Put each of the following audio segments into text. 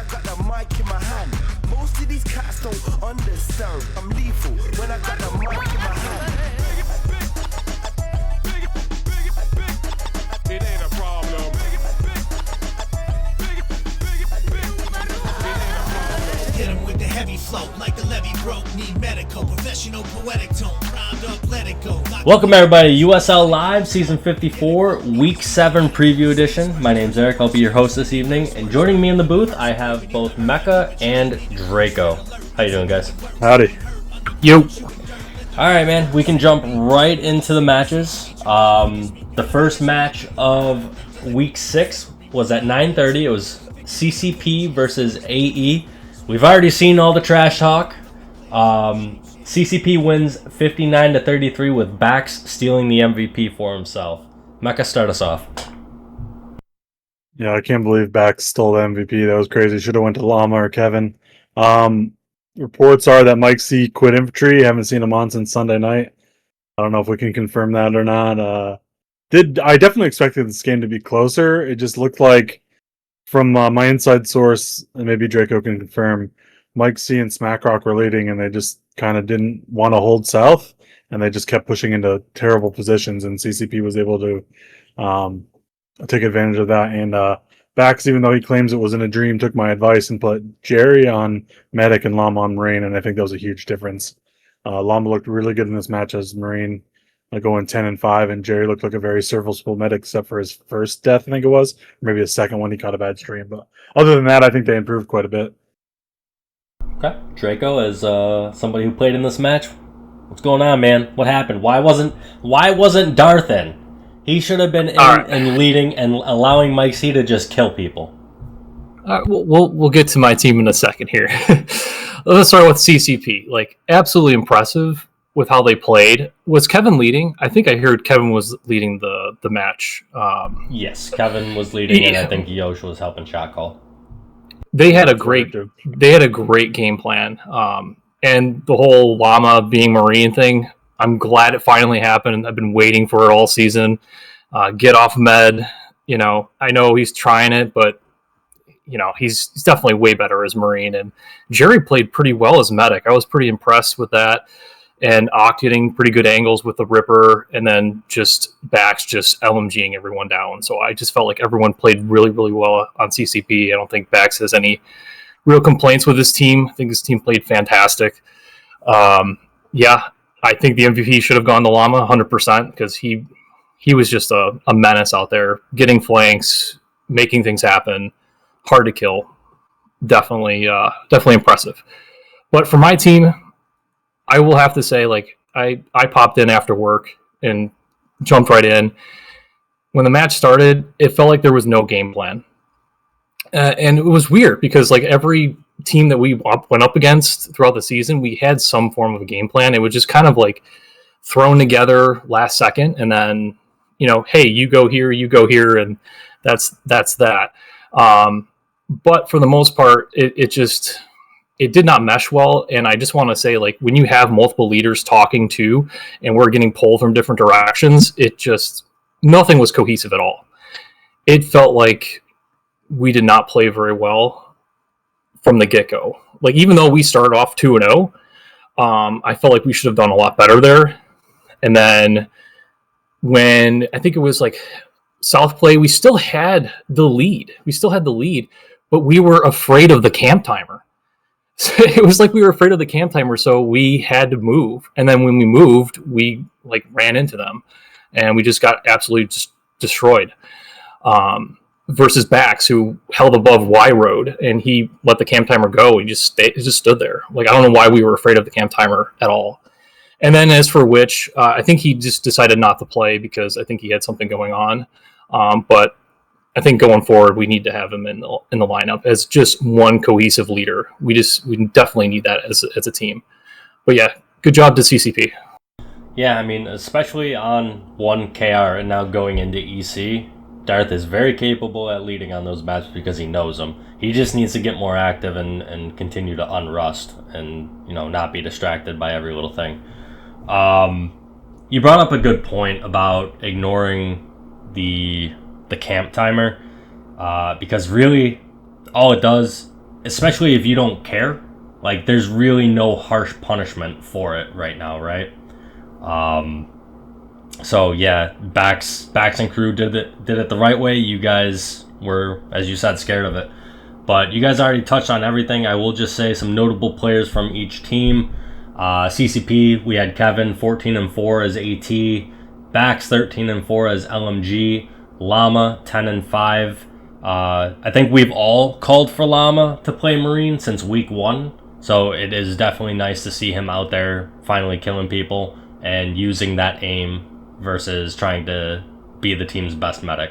I got the mic in my hand. Most of these cats don't understand. I'm lethal when I got the mic in my hand. It ain't a problem. Hit him with the heavy flow, like the levee broke. Need medical, professional, poetic tone. Primed up, let it go. Welcome everybody to USL Live Season 54, Week 7 Preview Edition. My name's Eric, I'll be your host this evening. And joining me in the booth, I have both Mecca and Draco. How you doing, guys? Howdy. You. Alright, man, we can jump right into the matches. The first match of Week 6 was at 9:30. It was CCP versus AE. We've already seen all the trash talk. CCP wins 59-33 with Bax stealing the MVP for himself. Mecca, start us off. Yeah, I can't believe Bax stole the MVP. That was crazy. Should have went to Llama or Kevin. Reports are that Mike C quit Infantry. Haven't seen him on since Sunday night. I don't know if we can confirm that or not. I definitely expected this game to be closer. It just looked like, from my inside source, and maybe Draco can confirm, Mike C and Smackrock were leading, and they just kind of didn't want to hold South, and they just kept pushing into terrible positions, and CCP was able to take advantage of that. And Bax, even though he claims it wasn't a dream, took my advice and put Jerry on Medic and Llama on Marine, and I think that was a huge difference. Llama looked really good in this match as Marine, going 10-5, and Jerry looked like a very serviceable Medic, except for his first death, I think it was. Maybe his second one, he caught a bad stream. But other than that, I think they improved quite a bit. Okay. Draco, as somebody who played in this match, what's going on, man? What happened? Why wasn't Darth in? He should have been in and leading and allowing Mike C to just kill people. All right, we'll get to my team in a second here. Let's start with CCP. Absolutely impressive with how they played. Was Kevin leading? I think I heard Kevin was leading the match. Yes, Kevin was leading, and I think Yosh was helping shot call. They had a great game plan. And the whole Llama being Marine thing, I'm glad it finally happened. I've been waiting for it all season. Get off med. I know he's trying it, but he's definitely way better as Marine. And Jerry played pretty well as Medic. I was pretty impressed with that. And Ock getting pretty good angles with the Ripper, and then just Bax just LMGing everyone down. So I just felt like everyone played really, really well on CCP. I don't think Bax has any real complaints with his team. I think his team played fantastic. I think the MVP should have gone to Llama 100% because he was just a menace out there, getting flanks, making things happen, hard to kill. Definitely impressive. But for my team, I will have to say, I popped in after work and jumped right in. When the match started, it felt like there was no game plan. And it was weird because, every team that we went up against throughout the season, we had some form of a game plan. It was just kind of thrown together last second. And then, hey, you go here, and that's that. But for the most part, it did not mesh well, and I just want to say, when you have multiple leaders talking to, and we're getting pulled from different directions, nothing was cohesive at all. It felt like we did not play very well from the get-go. Even though we started off 2-0, I felt like we should have done a lot better there. And then when I think it was South play, we still had the lead. But we were afraid of the camp timer. So it was we were afraid of the camp timer, so we had to move. And then when we moved, we ran into them, and we just got absolutely destroyed. Versus Bax, who held above Y Road, and he let the camp timer go. He just stood there. I don't know why we were afraid of the camp timer at all. And then as for Witch, I think he just decided not to play because I think he had something going on. But I think going forward, we need to have him in the lineup as just one cohesive leader. We definitely need that as a team. But yeah, good job to CCP. Yeah, I mean, especially on 1 KR and now going into EC, Darth is very capable at leading on those matches because he knows them. He just needs to get more active and continue to unrust and not be distracted by every little thing. You brought up a good point about ignoring the camp timer, because really all it does especially if you don't care, like there's really no harsh punishment for it right now, right? So yeah, Bax and crew did it the right way. You guys were, as you said, scared of it, but you guys already touched on everything. I will just say some notable players from each team. CCP, we had Kevin 14-4 as AT, Bax 13-4 as LMG, Llama 10-5. I think we've all called for Llama to play Marine since week 1, so it is definitely nice to see him out there finally killing people and using that aim versus trying to be the team's best medic.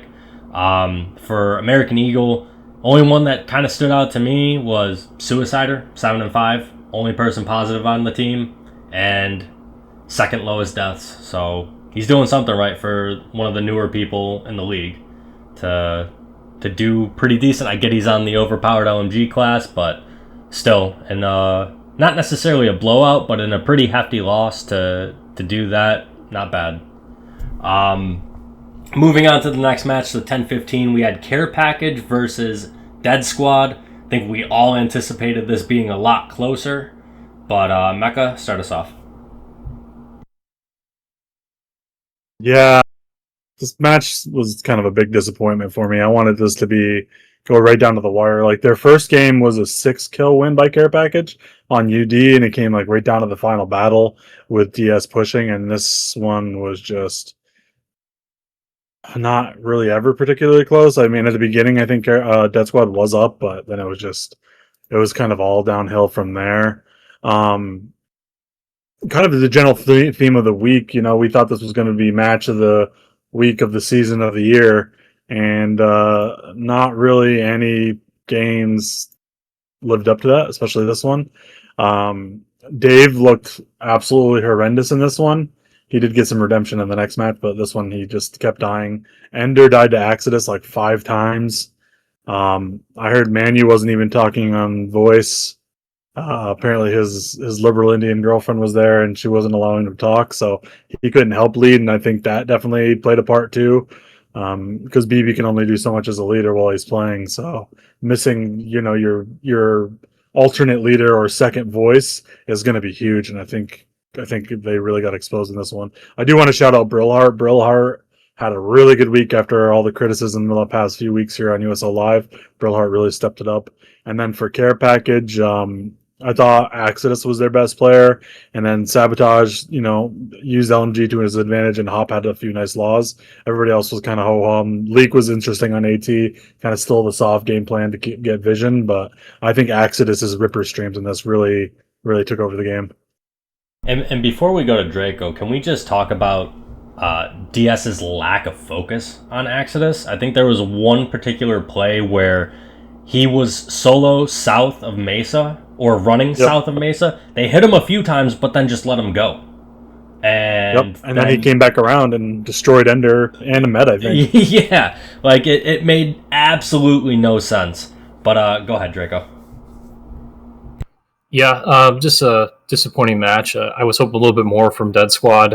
For American Eagle, only one that kind of stood out to me was Suicider, 7-5, only person positive on the team, and second lowest deaths. So he's doing something right for one of the newer people in the league to do pretty decent. I get he's on the overpowered LMG class, but still, and not necessarily a blowout, but in a pretty hefty loss to do that, not bad. Moving on to the next match, the 10-15, we had Care Package versus Dead Squad. I think we all anticipated this being a lot closer, but Mecca, start us off. Yeah, this match was kind of a big disappointment for me. I wanted this to go right down to the wire. Like their first game was a 6-kill win by Care Package on UD, and it came like right down to the final battle with DS pushing, and this one was just not really ever particularly close. I mean, at the beginning, I think Dead Squad was up, but then it was kind of all downhill from there. Kind of the general theme of the week, we thought this was going to be match of the week of the season of the year, and not really any games lived up to that, especially this one. Dave looked absolutely horrendous in this one. He did get some redemption in the next match, but this one he just kept dying. Ender died to Exodus like 5 times. I heard Manu wasn't even talking on voice. Apparently his liberal Indian girlfriend was there and she wasn't allowing him to talk, so he couldn't help lead, and I think that definitely played a part too. Because BB can only do so much as a leader while he's playing, so missing, your alternate leader or second voice is going to be huge, and I think they really got exposed in this one. I do want to shout out Brillhart. Brillhart had a really good week after all the criticism in the past few weeks here on USL Live. Brillhart really stepped it up. And then for Care Package, I thought Exodus was their best player, and then Sabotage, used LMG to his advantage, and Hop had a few nice laws. Everybody else was kind of ho-hum. Leak was interesting on AT, kind of still the soft game plan to get vision, but I think Exodus's Ripper streams in this really, really took over the game. And before we go to Draco, can we just talk about DS's lack of focus on Exodus? I think there was one particular play where he was solo south of Mesa, or running south of Mesa. They hit him a few times, but then just let him go. And then he came back around and destroyed Ender and Ahmed, I think. Yeah, like it made absolutely no sense. But go ahead, Draco. Yeah, just a disappointing match. I was hoping a little bit more from Dead Squad.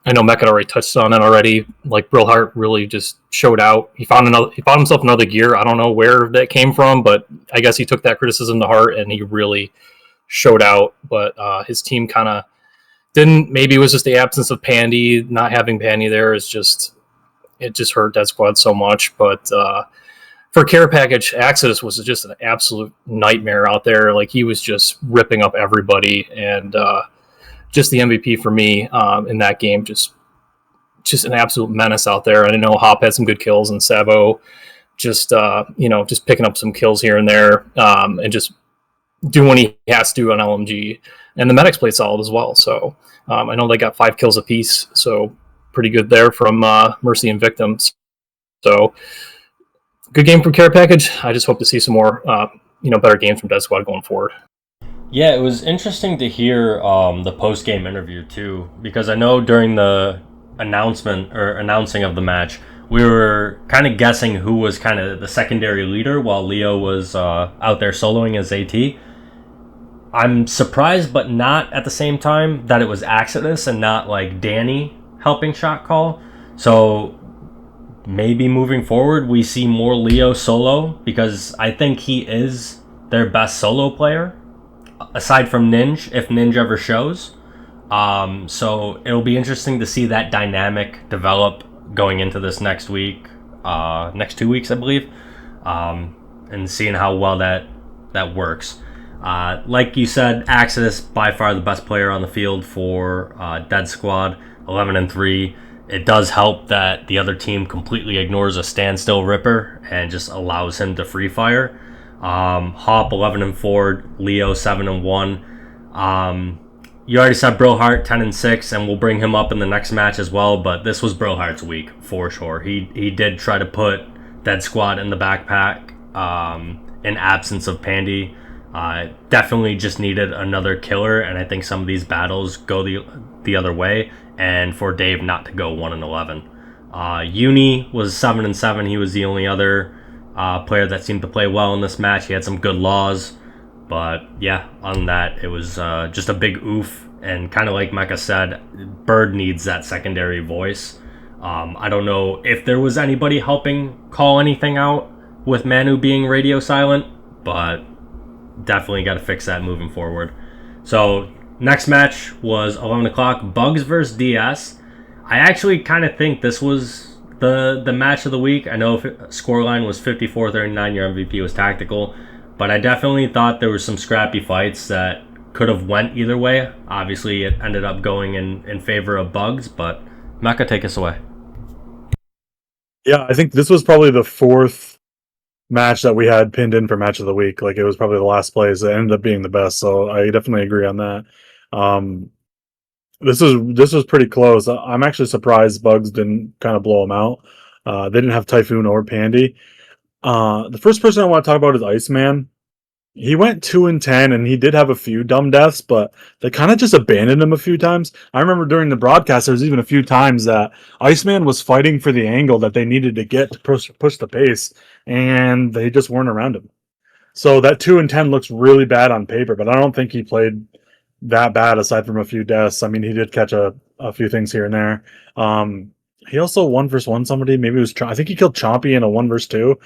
I know Mecca already touched on it already. Like Brillhart really just showed out. He found himself another gear. I don't know where that came from, but I guess he took that criticism to heart and he really showed out. But his team kind of didn't. Maybe it was just the absence of Pandy. Not having Pandy there it just hurt Dead Squad so much. But for Care Package, Exodus was just an absolute nightmare out there. Like he was just ripping up everybody, and just the MVP for me in that game. Just an absolute menace out there. And I know Hop had some good kills, and Sabo just picking up some kills here and there, and just doing what he has to do on LMG. And the medics played solid as well. So I know they got 5 kills apiece, so pretty good there from Mercy and Victims. So good game from Care Package. I just hope to see some more better games from Dead Squad going forward. Yeah, it was interesting to hear the post-game interview too, because I know during the announcing of the match, we were kind of guessing who was kind of the secondary leader while Leo was out there soloing as AT. I'm surprised, but not at the same time, that it was Exodus and not like Danny helping shot call. So maybe moving forward, we see more Leo solo, because I think he is their best solo player, aside from Ninja, if Ninja ever shows. So it'll be interesting to see that dynamic develop going into this next week, next 2 weeks, I believe, and seeing how well that works. Like you said, Axis by far the best player on the field for Dead Squad, 11-3. It does help that the other team completely ignores a standstill Ripper and just allows him to free fire. Hop 11-4, Leo 7-1. You already said Brohart 10-6, and we'll bring him up in the next match as well. But this was Brohart's week for sure. He did try to put Dead Squad in the backpack in absence of Pandy. Definitely just needed another killer, and I think some of these battles go the other way. And for Dave not to go 1-11. Uni was 7-7. He was the only other player that seemed to play well in this match. He had some good laws. But yeah, on that, it was just a big oof. And kind of like Mecca said, Bird needs that secondary voice. I don't know if there was anybody helping call anything out with Manu being radio silent, but definitely got to fix that moving forward. So next match was 11 o'clock, Bugs versus DS. I actually kind of think this was the match of the week. I know scoreline was 54-39, your MVP was tactical. But I definitely thought there were some scrappy fights that could have went either way. Obviously, it ended up going in favor of Bugs, but Mecca, take us away. Yeah, I think this was probably the fourth match that we had pinned in for match of the week. Like, it was probably the last plays that ended up being the best, so I definitely agree on that. This was pretty close. I'm actually surprised Bugs didn't kind of blow them out. They didn't have Typhoon or Pandy. The first person I want to talk about is Iceman. He went 2-10, and he did have a few dumb deaths, but they kind of just abandoned him a few times. I remember during the broadcast, there was even a few times that Iceman was fighting for the angle that they needed to get to push the pace, and they just weren't around him. So that 2-10 looks really bad on paper, but I don't think he played that bad aside from a few deaths. I mean, he did catch a few things here and there. He also 1v1 somebody. Maybe it was I think he killed Chompy in a 1v2.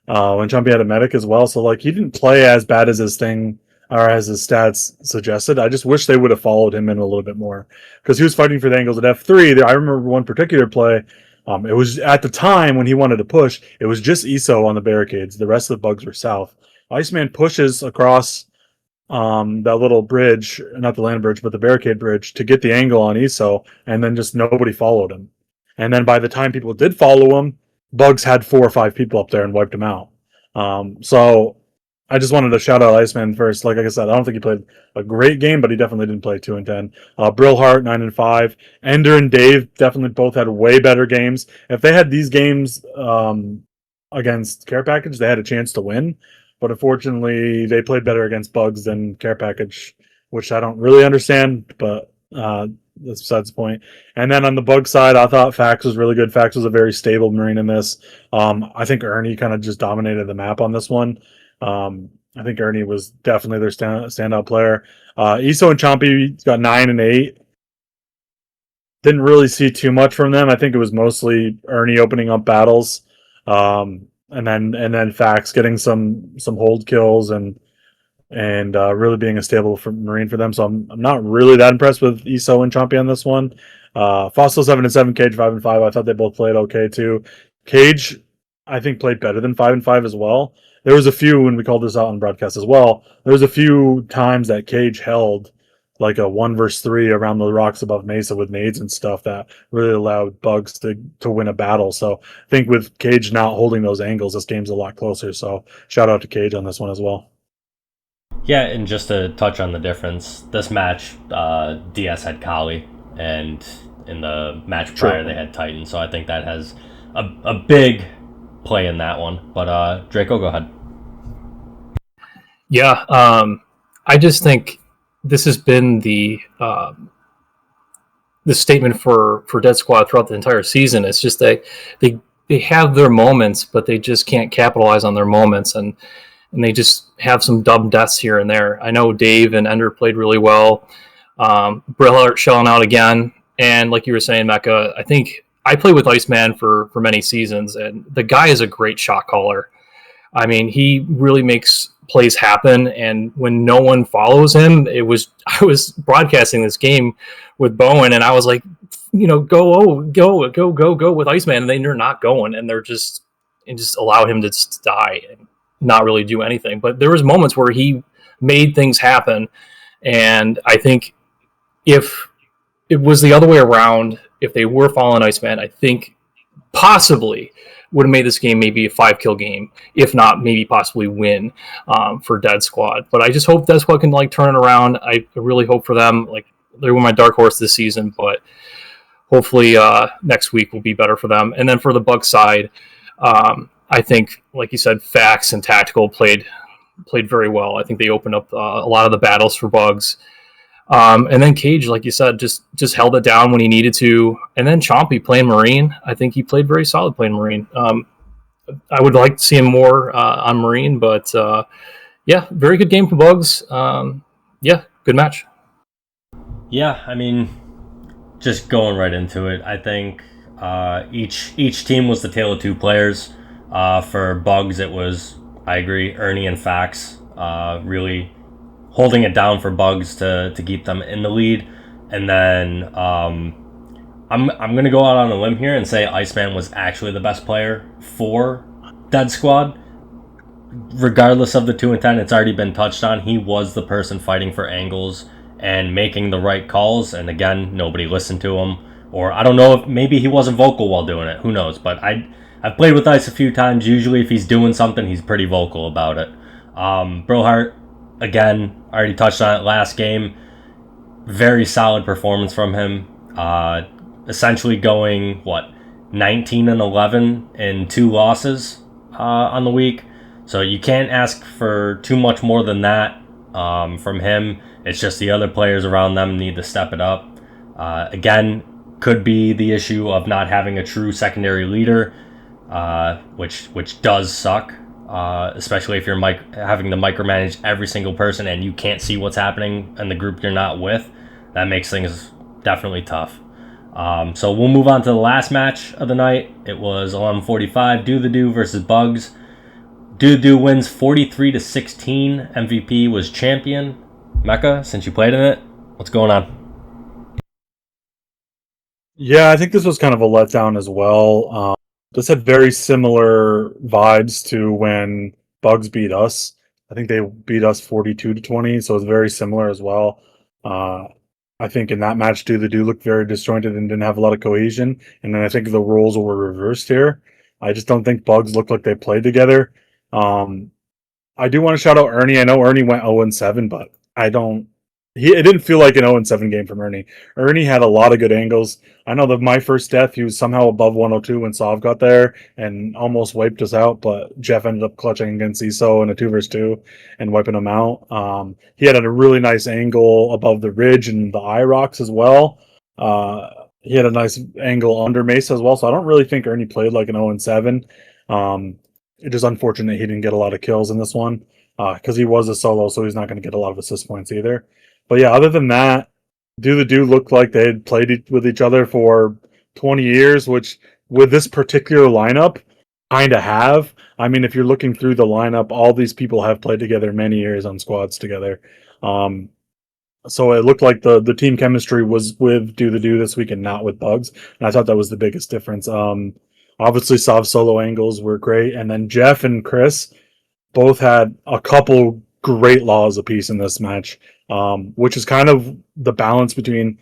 When Chompy had a medic as well. So, like, he didn't play as bad as his thing or as his stats suggested. I just wish they would have followed him in a little bit more because he was fighting for the angles at F3. I remember one particular play. It was at the time when he wanted to push, it was just ESO on the barricades. The rest of the Bugs were south. Iceman pushes across that little bridge, not the land bridge, but the barricade bridge to get the angle on ESO, and then just nobody followed him. And then by the time people did follow him, Bugs had 4 or 5 people up there and wiped him out. So I just wanted to shout out Iceman first. Like I said, I don't think he played a great game, but he definitely didn't play 2-10. Brillhart 9-5. Ender and Dave definitely both had way better games. If they had these games against Care Package, they had a chance to win. But unfortunately, they played better against Bugs than Care Package, which I don't really understand, but that's besides the point. And then on the Bug side, I thought Fax was really good. Fax was a very stable Marine in this. I think Ernie kind of just dominated the map on this one. I think Ernie was definitely their standout player. Iso and Chompy got 9 and 8. Didn't really see too much from them. I think it was mostly Ernie opening up battles, and then Fax getting some hold kills and really being a stable Marine for them. So I'm not really that impressed with Iso and Chompy on this one. Fossil 7-7, Cage 5-5. I thought they both played okay too. Cage, I think, played better than 5-5 as well. There was a few, when we called this out on broadcast as well, there was a few times that Cage held like a 1 versus 3 around the rocks above Mesa with nades and stuff that really allowed Bugs to win a battle. So I think with Cage not holding those angles, this game's a lot closer. So shout out to Cage on this one as well. Yeah, and just to touch on the difference, this match, DS had Kali, and in the match prior they had Titan, so I think that has a big play in that one. But Draco, go ahead. Yeah, I just think this has been the statement for Dead Squad throughout the entire season. It's just they have their moments, but they just can't capitalize on their moments, and they just have some dumb deaths here and there. I know Dave and Ender played really well. Brillhart shelling out again. And like you were saying, Mecca, I think I played with Iceman for many seasons, and the guy is a great shot caller. I mean, he really makes plays happen, and when no one follows him, I was broadcasting this game with Bowen, and I was like, go with Iceman, and they're not going, and just allow him to just die and not really do anything. But there was moments where he made things happen, and I think if it was the other way around, if they were following Iceman, I think possibly would have made this game maybe a 5-kill game, if not maybe possibly win for Dead Squad. But I just hope Dead Squad can turn it around. I really hope for them. They were my dark horse this season, but hopefully next week will be better for them. And then for the Bugs side, I think, like you said, Fax and Tactical played very well. I think they opened up a lot of the battles for Bugs. And then Cage, like you said, just held it down when he needed to. And then Chompy playing Marine, I think he played very solid playing Marine. I would like to see him more on Marine, but very good game for Bugs. Good match. Yeah, I mean, just going right into it, I think each team was the tale of two players. For Bugs, it was, I agree, Ernie and Fax really holding it down for Bugs to keep them in the lead. And then I'm going to go out on a limb here and say Iceman was actually the best player for Dead Squad. Regardless of the 2 and 10, it's already been touched on. He was the person fighting for angles and making the right calls. And again, nobody listened to him. Or I don't know if maybe he wasn't vocal while doing it. Who knows? But I've played with Ice a few times. Usually if he's doing something, he's pretty vocal about it. Brohart, again, already touched on it last game. Very solid performance from him. Essentially going, 19 and 11 in 2 losses on the week. So you can't ask for too much more than that from him. It's just the other players around them need to step it up. Again, could be the issue of not having a true secondary leader, which does suck. Especially if you're having to micromanage every single person and you can't see what's happening in the group you're not with. That makes things definitely tough. So we'll move on to the last match of the night. It was 11:45, Do the Do versus Bugs. Do the Do wins 43-16. MVP was champion. Mecca, since you played in it, what's going on? Yeah, I think this was kind of a letdown as well. This had very similar vibes to when Bugs beat us. I think they beat us 42-20, so it's very similar as well. I think in that match, Do the Do looked very disjointed and didn't have a lot of cohesion. And then I think the roles were reversed here. I just don't think Bugs looked like they played together. I do want to shout out Ernie. I know Ernie went 0-7, but it didn't feel like an 0-7 game from Ernie. Ernie had a lot of good angles. I know that my first death, he was somehow above 102 when Sov got there and almost wiped us out, but Jeff ended up clutching against ESO in a 2v2 and wiping him out. He had a really nice angle above the ridge and the eye rocks as well. He had a nice angle under Mesa as well, so I don't really think Ernie played like an 0-7. It is unfortunate he didn't get a lot of kills in this one because he was a solo, so he's not going to get a lot of assist points either. But yeah, other than that, Do the Do looked like they had played with each other for 20 years, which with this particular lineup, kind of have. I mean, if you're looking through the lineup, all these people have played together many years on squads together. So it looked like the team chemistry was with Do the Do this week and not with Bugs. And I thought that was the biggest difference. Obviously, Sov's solo angles were great. And then Jeff and Chris both had a couple great laws apiece in this match, which is kind of the balance between,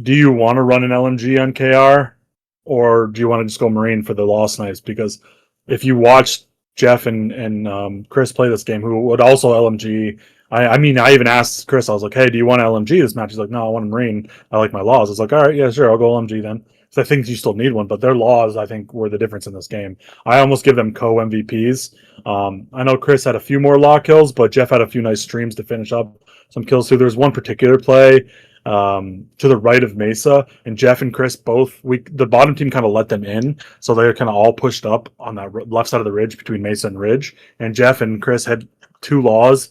do you want to run an LMG on KR or do you want to just go Marine for the law snipes? Because if you watch Jeff and Chris play this game, who would also LMG, I mean, I even asked Chris, I was like, hey, do you want LMG this match? He's like, no, I want a Marine. I like my laws. I was like, all right, yeah, sure, I'll go LMG then. So I think you still need one, but their laws, I think, were the difference in this game. I almost give them co-MVPs. I know Chris had a few more law kills, but Jeff had a few nice streams to finish up some kills too. There's one particular play to the right of Mesa, and Jeff and Chris both, the bottom team kind of let them in, so they're kind of all pushed up on that left side of the ridge between Mesa and Ridge, and Jeff and Chris had 2 laws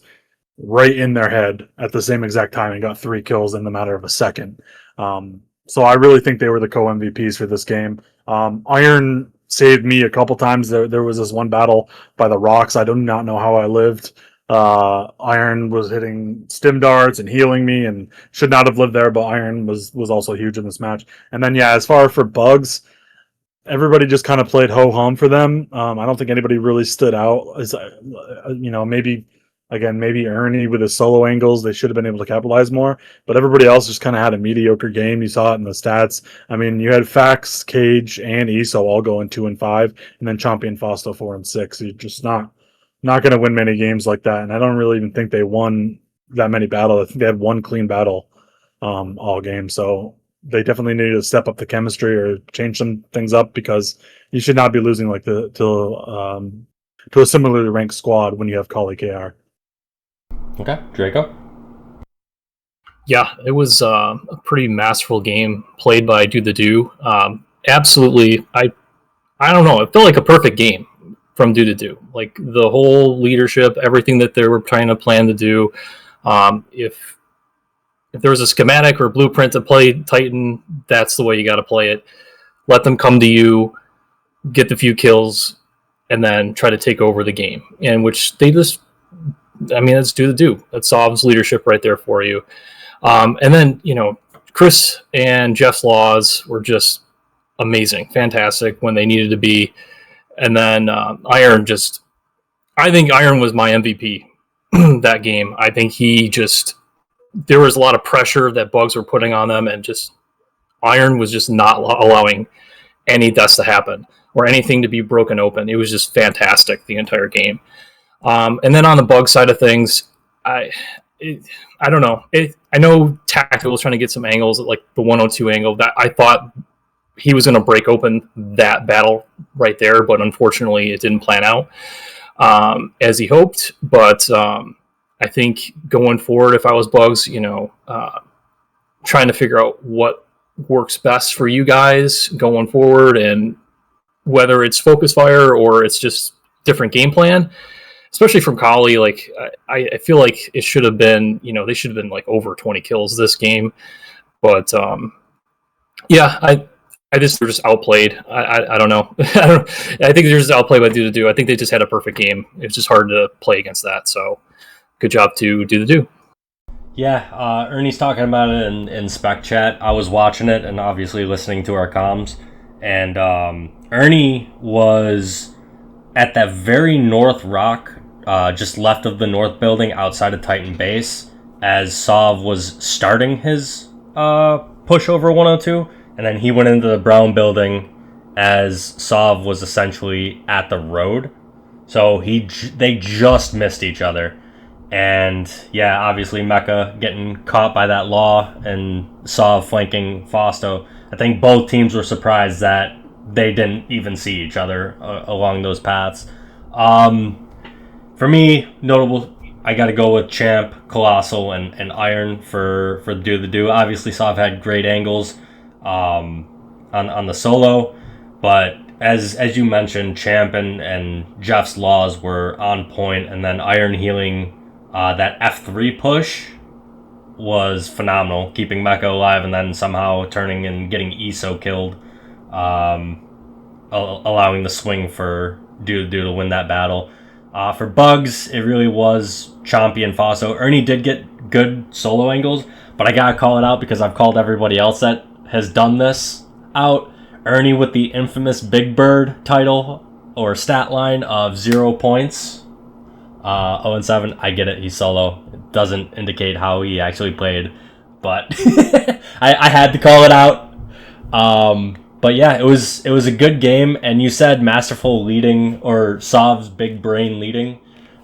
right in their head at the same exact time and got 3 kills in the matter of a second. So I really think they were the co-MVPs for this game. Iron saved me a couple times. There was this one battle by the rocks. I do not know how I lived. Iron was hitting stim darts and healing me, and should not have lived there. But Iron was also huge in this match. And then yeah, as far for bugs, everybody just kind of played ho hum for them. I don't think anybody really stood out. As maybe Ernie with his solo angles, they should have been able to capitalize more. But everybody else just kind of had a mediocre game. You saw it in the stats. I mean, you had Fax, Cage, and ESO all going 2 and 5, and then Champion Fausto 4 and 6. You're just not going to win many games like that. And I don't really even think they won that many battles. I think they had one clean battle all game. So they definitely need to step up the chemistry or change some things up, because you should not be losing like to a similarly ranked squad when you have Kali KR. Okay, Draco. Yeah, it was a pretty masterful game played by Do the Do. Absolutely, I don't know. It felt like a perfect game from Do the Do. Like the whole leadership, everything that they were trying to plan to do. If there was a schematic or blueprint to play Titan, that's the way you got to play it. Let them come to you, get the few kills, and then try to take over the game. And which they just, I mean, that's Do the Do. That solves leadership right there for you. And then, Chris and Jeff's laws were just amazing, fantastic when they needed to be. And then Iron I think Iron was my MVP that game. I think there was a lot of pressure that bugs were putting on them, and just Iron was just not allowing any deaths to happen or anything to be broken open. It was just fantastic the entire game. And then on the bug side of things, I don't know. I know Tactical was trying to get some angles, like the 102 angle. That I thought he was going to break open that battle right there, but unfortunately it didn't plan out as he hoped. But I think going forward, if I was Bugs, trying to figure out what works best for you guys going forward, and whether it's focus fire or it's just different game plan, especially from Kali. Like I feel like it should have been, they should have been like over 20 kills this game. But yeah, I just they're just outplayed. I don't know. I think they're just outplayed by Do the Do. I think they just had a perfect game. It's just hard to play against that. So good job to Do the Do. Yeah, Ernie's talking about it in spec chat. I was watching it and obviously listening to our comms. And Ernie was at that very north rock, just left of the north building outside of Titan base, as Sov was starting his push over 102. And then he went into the brown building as Sov was essentially at the road. So they just missed each other. And yeah, obviously Mecca getting caught by that law and Sov flanking Fausto. I think both teams were surprised that they didn't even see each other along those paths. For me, notable, I got to go with Champ, Colossal, and Iron for Do the Do. Obviously, Sov had great angles on the solo, but as you mentioned, Champ and Jeff's laws were on point, and then Iron healing that F3 push was phenomenal, keeping Mecca alive and then somehow turning and getting ESO killed, allowing the swing for Do to win that battle. For Bugs, it really was Chompy and Fausto. Ernie did get good solo angles, but I gotta call it out because I've called everybody else that has done this out. Ernie with the infamous Big Bird title or stat line of 0 points. 0-7. I get it, he's solo. It doesn't indicate how he actually played, but I had to call it out. But yeah, it was a good game, and you said Masterful leading, or Sov's big brain leading.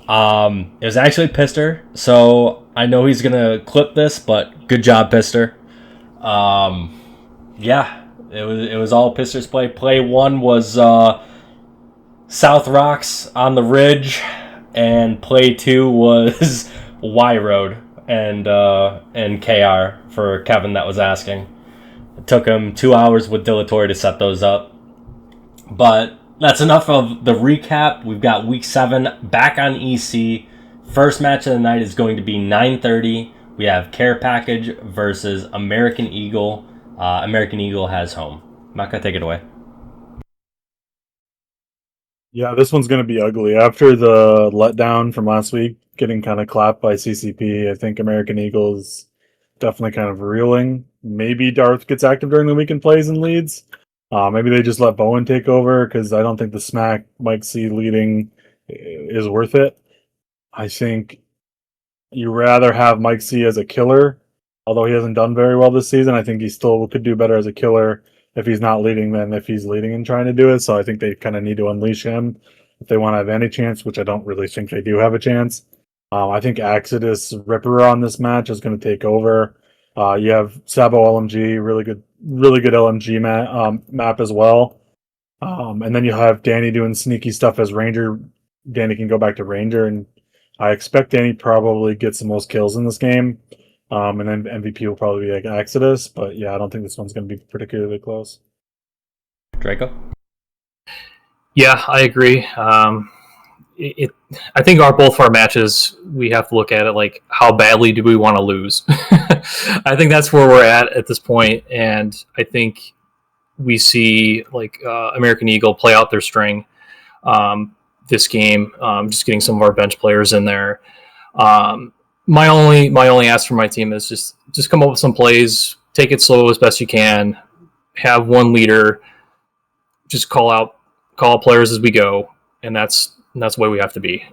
It was actually Pister, so I know he's gonna clip this, but good job, Pister. Yeah, it was all Pister's play. Play one was South Rocks on the Ridge, and play two was Y Road and KR for Kevin that was asking. It took him 2 hours with Dilatory to set those up. But that's enough of the recap. We've got week 7 back on EC. First match of the night is going to be 9:30. We have Care Package versus American Eagle. American Eagle has home. Mecca, take it away. Yeah, this one's going to be ugly. After the letdown from last week getting kind of clapped by CCP. I think American Eagle's definitely kind of reeling. Maybe Darth gets active during the week and plays and leads. Maybe they just let Bowen take over because I don't think the smack Mike C leading is worth it. I think you rather have Mike C as a killer, although he hasn't done very well this season. I think he still could do better as a killer if he's not leading than if he's leading and trying to do it. So I think they kind of need to unleash him if they want to have any chance, which I don't really think they do have a chance. I think Exodus Ripper on this match is going to take over. You have Sabo LMG, really good LMG map as well. And then you have Danny doing sneaky stuff as Ranger. Danny can go back to Ranger, and I expect Danny probably gets the most kills in this game. And then MVP will probably be like Exodus, but yeah, I don't think this one's going to be particularly close. Draco? Yeah, I agree. I think both of our matches, we have to look at it like, how badly do we want to lose? I think that's where we're at this point, and I think we see like American Eagle play out their string this game, just getting some of our bench players in there. My only ask for my team is just come up with some plays, take it slow as best you can, have one leader, just call out players as we go, and that's the way we have to be.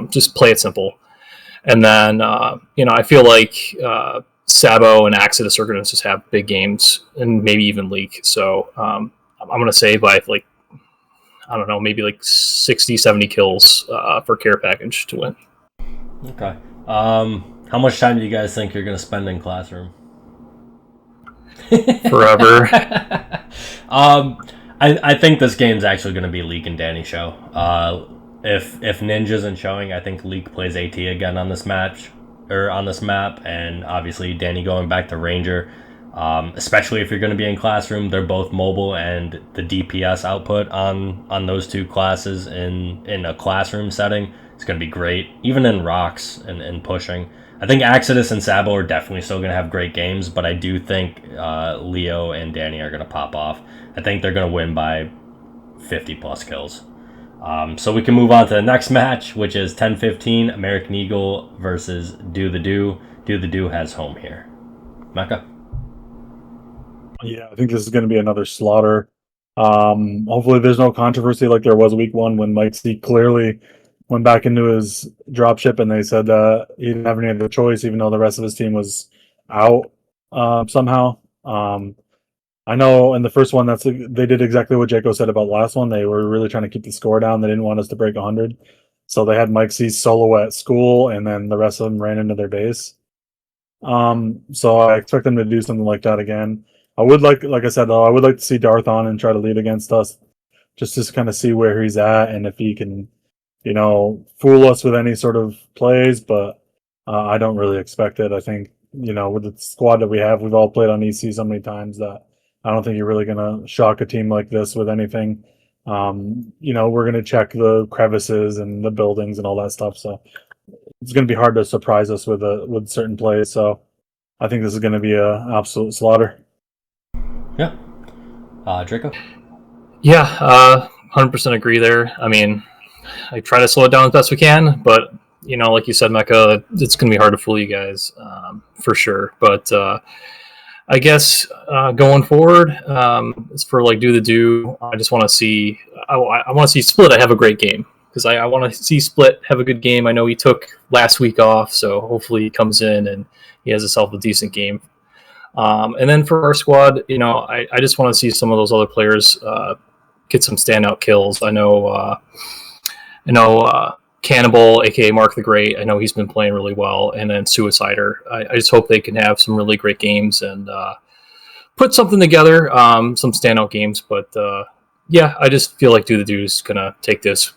Just play it simple. And then, I feel like Sabo and Exodus are going to just have big games and maybe even leak. So I'm going to say by like, I don't know, maybe like 60, 70 kills for Care Package to win. Okay. How much time do you guys think you're going to spend in classroom? Forever. I think this game's actually going to be Leak and Danny show. If Ninja isn't showing, I think Leak plays AT again on this match or on this map, and obviously Danny going back to Ranger. Especially if you're going to be in classroom, they're both mobile, and the DPS output on those two classes in a classroom setting is going to be great, even in rocks and pushing. I think Exodus and Sabo are definitely still going to have great games, but I do think Leo and Danny are going to pop off. I think they're going to win by 50 plus kills. So we can move on to the next match, which is 10-15 American Eagle versus Do the Do. Do the Do has home here. Mecca? Yeah, I think this is going to be another slaughter. Hopefully there's no controversy like there was week one when Mike C clearly went back into his dropship and they said he didn't have any other choice, even though the rest of his team was out somehow. I know in the first one they did exactly what Jaco said about last one. They were really trying to keep the score down. They didn't want us to break 100. So they had Mike C solo at school, and then the rest of them ran into their base. So I expect them to do something like that again. I would like I said, though, I would like to see Darth on and try to lead against us, just to kind of see where he's at and if he can, fool us with any sort of plays. But I don't really expect it. I think, with the squad that we have, we've all played on EC so many times that I don't think you're really going to shock a team like this with anything. We're going to check the crevices and the buildings and all that stuff. So it's going to be hard to surprise us with certain plays. So I think this is going to be an absolute slaughter. Yeah. Draco? Yeah, 100% agree there. I mean, I try to slow it down as best we can, but, like you said, Mecca, it's going to be hard to fool you guys, for sure. But I guess going forward, as for like Do the Do, I just want to see, I want to see Split have a great game, because I want to see Split have a good game. I know he took last week off, so hopefully he comes in and he has himself a decent game. And then for our squad, I just want to see some of those other players get some standout kills. I know Cannibal, aka Mark the Great. I know he's been playing really well, and then Suicider. I just hope they can have some really great games and put something together, some standout games. But yeah, I just feel like Do the Do is gonna take this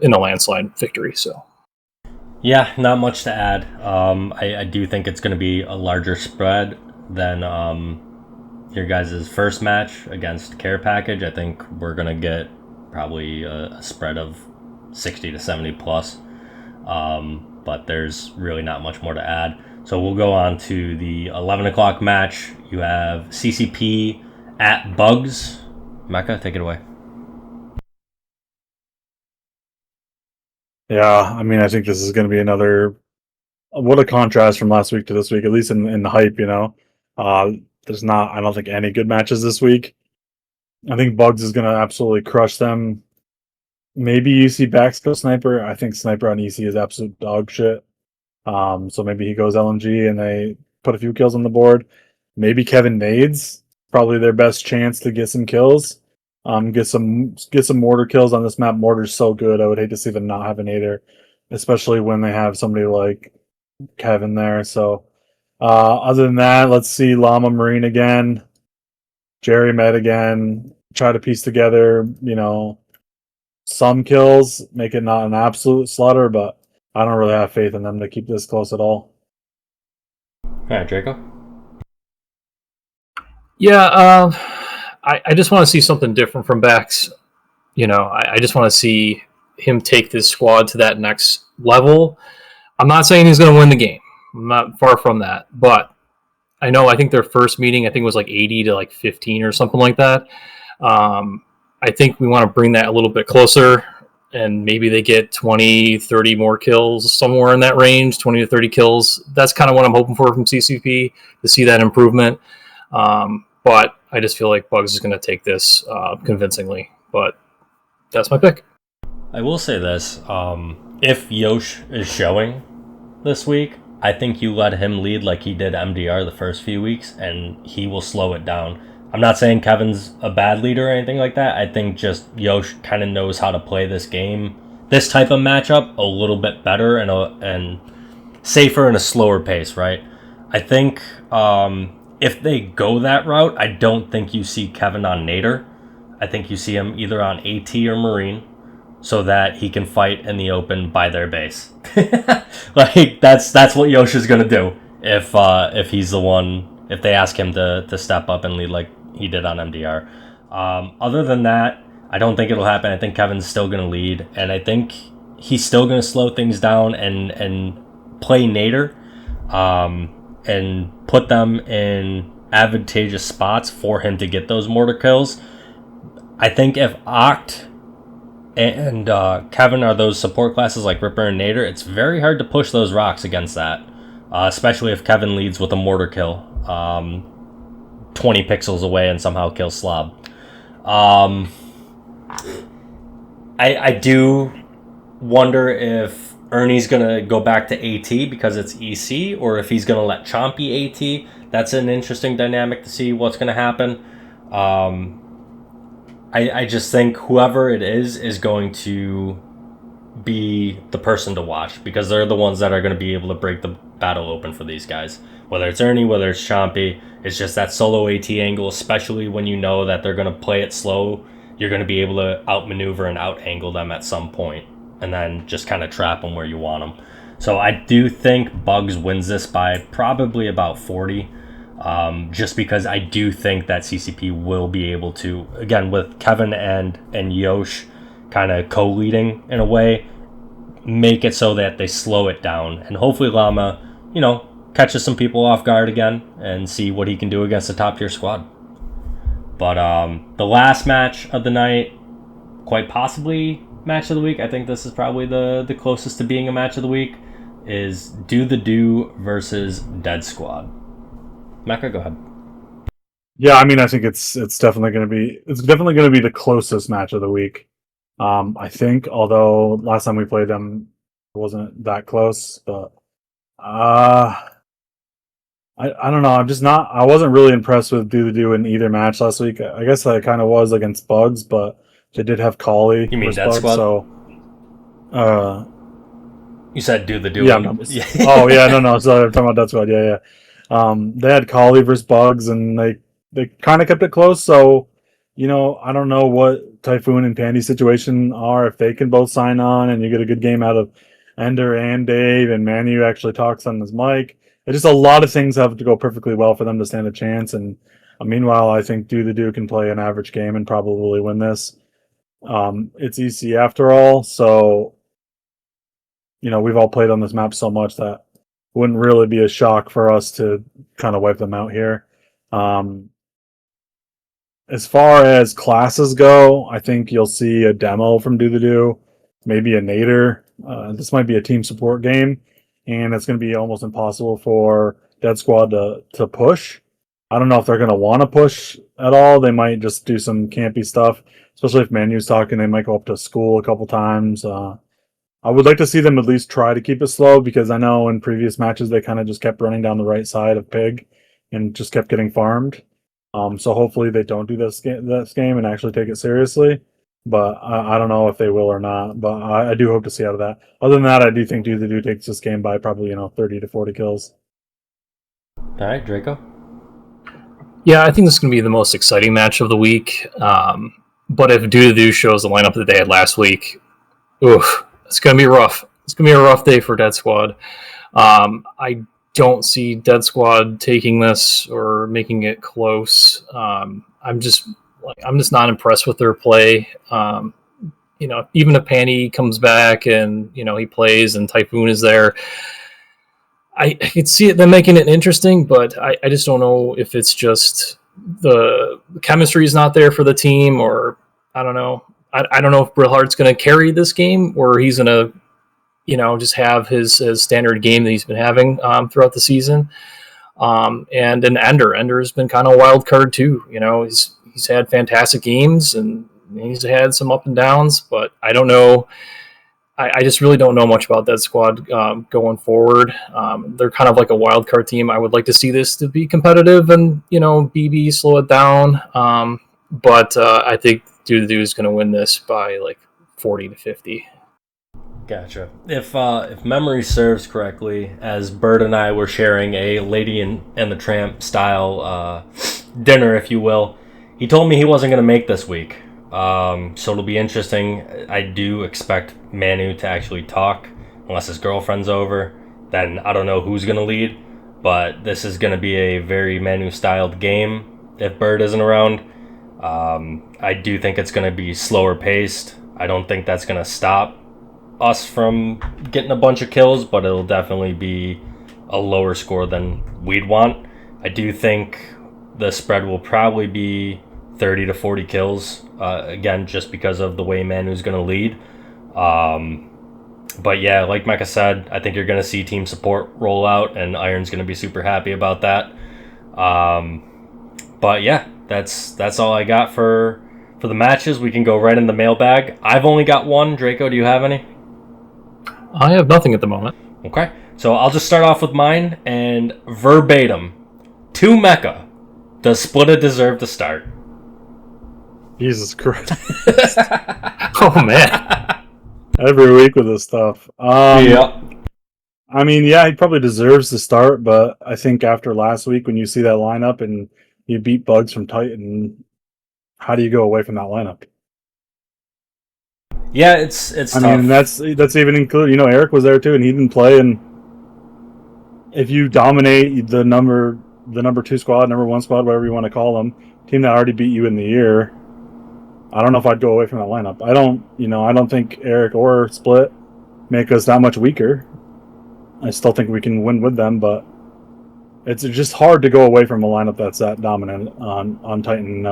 in a landslide victory. So. Yeah, not much to add. I do think it's going to be a larger spread than your guys' first match against Care Package. I think we're going to get probably a spread of 60 to 70 plus. But there's really not much more to add. So we'll go on to the 11 o'clock match. You have CCP at Bugs. Mecca, take it away. Yeah, I mean, I think this is going to be another what a contrast from last week to this week, at least in the hype, you know. There's not, I don't think, any good matches this week. I think Bugs is going to absolutely crush them. Maybe UC backs go Sniper. I think Sniper on EC is absolute dog shit. So maybe he goes LMG and they put a few kills on the board. Maybe Kevin nades, probably their best chance to get some kills. Get some mortar kills on this map. Mortar's so good. I would hate to see them not have a nader, especially when they have somebody like Kevin there. So other than that, let's see Llama Marine again, Jerry Med again. Try to piece together, you know, some kills, make it not an absolute slaughter, but I don't really have faith in them to keep this close at all. All right, Draco. Yeah, I just want to see something different from Bex. You know, I just want to see him take this squad to that next level. I'm not saying he's going to win the game. I'm not far from that. But I think their first meeting, I think was like 80 to like 15 or something like that. I think we want to bring that a little bit closer, and maybe they get 20, 30 more kills, somewhere in that range, 20 to 30 kills. That's kind of what I'm hoping for from CCP, to see that improvement. But I just feel like Bugs is going to take this convincingly. But that's my pick. I will say this. If Yosh is showing this week, I think you let him lead like he did MDR the first few weeks, and he will slow it down. I'm not saying Kevin's a bad leader or anything like that. I think just Yosh kind of knows how to play this game, this type of matchup, a little bit better and safer and a slower pace, right? I think if they go that route, I don't think you see Kevin on Nader. I think you see him either on AT or Marine, so that he can fight in the open by their base. Like that's what Yosh is gonna do if he's the one, if they ask him to step up and lead like he did on MDR. Other than that, I don't think it'll happen. I think Kevin's still gonna lead, and I think he's still gonna slow things down and play Nader, and put them in advantageous spots for him to get those mortar kills. I think if Oct and Kevin are those support classes like Ripper and Nader, it's very hard to push those rocks against that, especially if Kevin leads with a mortar kill 20 pixels away and somehow kills Slob. I do wonder if Ernie's going to go back to AT because it's EC, or if he's going to let Chompy AT. That's an interesting dynamic to see what's going to happen. I just think whoever it is going to be the person to watch, because they're the ones that are going to be able to break the battle open for these guys. Whether it's Ernie, whether it's Chompy, it's just that solo AT angle, especially when you know that they're going to play it slow. You're going to be able to outmaneuver and out-angle them at some point, and then just kind of trap them where you want them. So I do think Bugs wins this by probably about 40. Just because I do think that CCP will be able to, again, with Kevin and Yosh kind of co-leading in a way, make it so that they slow it down. And hopefully Llama, catches some people off guard again and see what he can do against the top tier squad. But the last match of the night, quite possibly match of the week, I think this is probably the closest to being a match of the week, is Do the Do versus Dead Squad. Mecca, go ahead. Yeah, I mean, I think it's definitely going to be the closest match of the week. I think, although last time we played them, it wasn't that close, but I don't know. I wasn't really impressed with Do the Do in either match last week. I guess I kind of was against Bugs, but they did have Collie. You mean Dead Bugs, Squad? So, you said Do the Do. Yeah. Oh yeah, no. So I'm talking about Dead Squad. Yeah. They had Collie versus Bugs, and they kind of kept it close. So, I don't know what Typhoon and Pandy's situation are, if they can both sign on and you get a good game out of Ender and Dave, and Manu actually talks on his mic. It's just a lot of things have to go perfectly well for them to stand a chance. And meanwhile, I think Do the Do can play an average game and probably win this. It's EC after all, so we've all played on this map so much that it wouldn't really be a shock for us to kind of wipe them out here. As far as classes go, I think you'll see a demo from Do the Do, maybe a Nader. This might be a team support game. and it's going to be almost impossible for Dead Squad to push. I don't know if they're going to want to push at all. They might just do some campy stuff, especially if Manu's talking. They might go up to school a couple times. I would like to see them at least try to keep it slow, because I know in previous matches they kind of just kept running down the right side of Pig and just kept getting farmed. So hopefully they don't do this game and actually take it seriously. But I don't know if they will or not. But I do hope to see out of that. Other than that, I do think Do the Do takes this game by probably 30 to 40 kills. All right, Draco. Yeah, I think this is going to be the most exciting match of the week. But if Do the Do shows the lineup that they had last week, oof, it's going to be rough. It's going to be a rough day for Dead Squad. I don't see Dead Squad taking this or making it close. I'm just not impressed with their play. Even if Panty comes back and he plays and Typhoon is there, I could see them making it interesting, but I just don't know if it's just the chemistry is not there for the team, or I don't know. I don't know if Brillhart's going to carry this game, or he's going to just have his standard game that he's been having throughout the season. And then Ender has been kind of a wild card too. He's had fantastic games and he's had some up and downs, but I don't know. I just really don't know much about Dead Squad going forward. They're kind of like a wild card team. I would like to see this to be competitive and BB slow it down. But I think Do the Do is going to win this by like 40 to 50. Gotcha. If memory serves correctly, as Bird and I were sharing a Lady and the Tramp style dinner, if you will, he told me he wasn't going to make this week. So it'll be interesting. I do expect Manu to actually talk, unless his girlfriend's over. Then I don't know who's going to lead, but this is going to be a very Manu-styled game if Bird isn't around. I do think it's going to be slower paced. I don't think that's going to stop us from getting a bunch of kills, but it'll definitely be a lower score than we'd want. I do think the spread will probably be 30 to 40 kills, again, just because of the way Manu's going to lead. But yeah, like Mecca said, I think you're going to see team support roll out, and Iron's going to be super happy about that. But yeah, that's all I got for the matches. We can go right in the mailbag. I've only got one. Draco, do you have any? I have nothing at the moment. Okay, so I'll just start off with mine, and verbatim, to Mecca, does Splitta deserve to start? Jesus Christ. Oh, man. Every week with this stuff. Yeah. I mean, yeah, he probably deserves to start, but I think after last week, when you see that lineup and you beat Bugs from Titan, how do you go away from that lineup? Yeah, it's tough. I mean, that's even included. Eric was there too, and he didn't play. And if you dominate the number 2 squad, number 1 squad, whatever you want to call them, team that already beat you in the year, I don't know if I'd go away from that lineup. I don't think Eric or Split make us that much weaker. I still think we can win with them, but it's just hard to go away from a lineup that's that dominant on Titan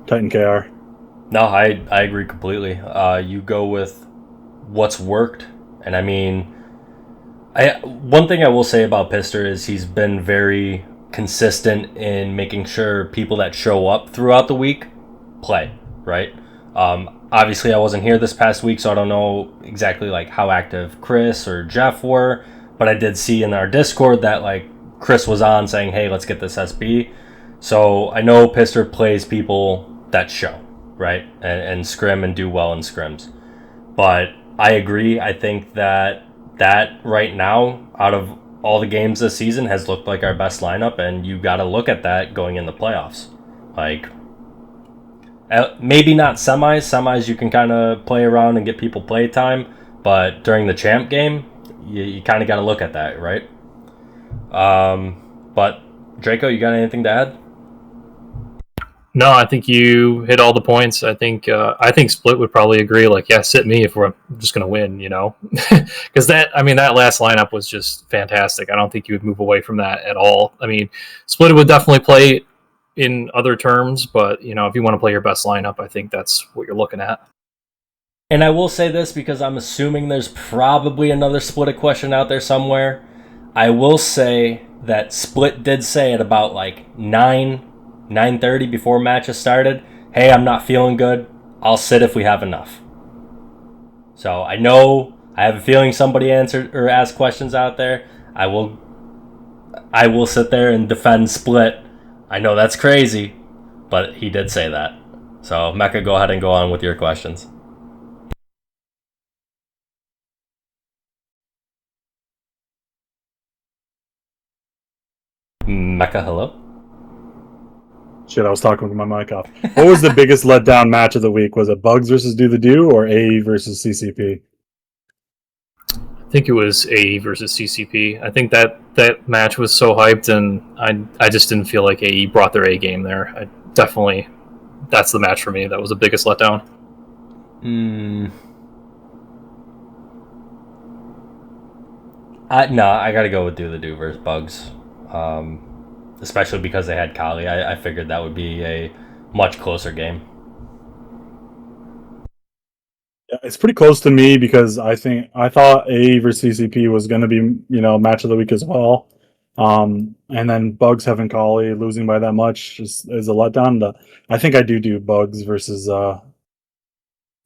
KR. No, I agree completely. You go with what's worked, and I mean, one thing I will say about Pister is he's been very consistent in making sure people that show up throughout the week play, right? Obviously, I wasn't here this past week, so I don't know exactly like how active Chris or Jeff were, but I did see in our Discord that like Chris was on saying, "Hey, let's get this SB." So I know Pister plays people that show, right, and scrim and do well in scrims. But I agree. I think that right now, out of all the games this season, has looked like our best lineup, and you got to look at that going in the playoffs. Like, maybe not semis. Semis you can kind of play around and get people play time, but during the champ game, you kind of got to look at that, right? But Draco, you got anything to add? No, I think you hit all the points. I think Split would probably agree. Like, yeah, sit me if we're just going to win, because that last lineup was just fantastic. I don't think you would move away from that at all. I mean, Split would definitely play in other terms, but if you want to play your best lineup, I think that's what you're looking at. And I will say this because I'm assuming there's probably another Split question out there somewhere. I will say that Split did say at about like 9:30 before matches started, hey, I'm not feeling good. I'll sit if we have enough. So I have a feeling somebody answered or asked questions out there. I will sit there and defend Split. I know that's crazy, but he did say that. So Mecca, go ahead and go on with your questions. Mecca, hello? Shit, I was talking with my mic off. What was the biggest letdown match of the week? Was it Bugs versus Do the Do or AE versus CCP? I think it was AE versus CCP. I think that match was so hyped, and I just didn't feel like AE brought their A game there. That's the match for me. That was the biggest letdown. No, I gotta go with Do the Do versus Bugs. Especially because they had Kali. I figured that would be a much closer game. Yeah, it's pretty close to me because I thought AE versus CCP was going to be match of the week as well. And then Bugs having Kali losing by that much is a letdown. I think I do Bugs versus or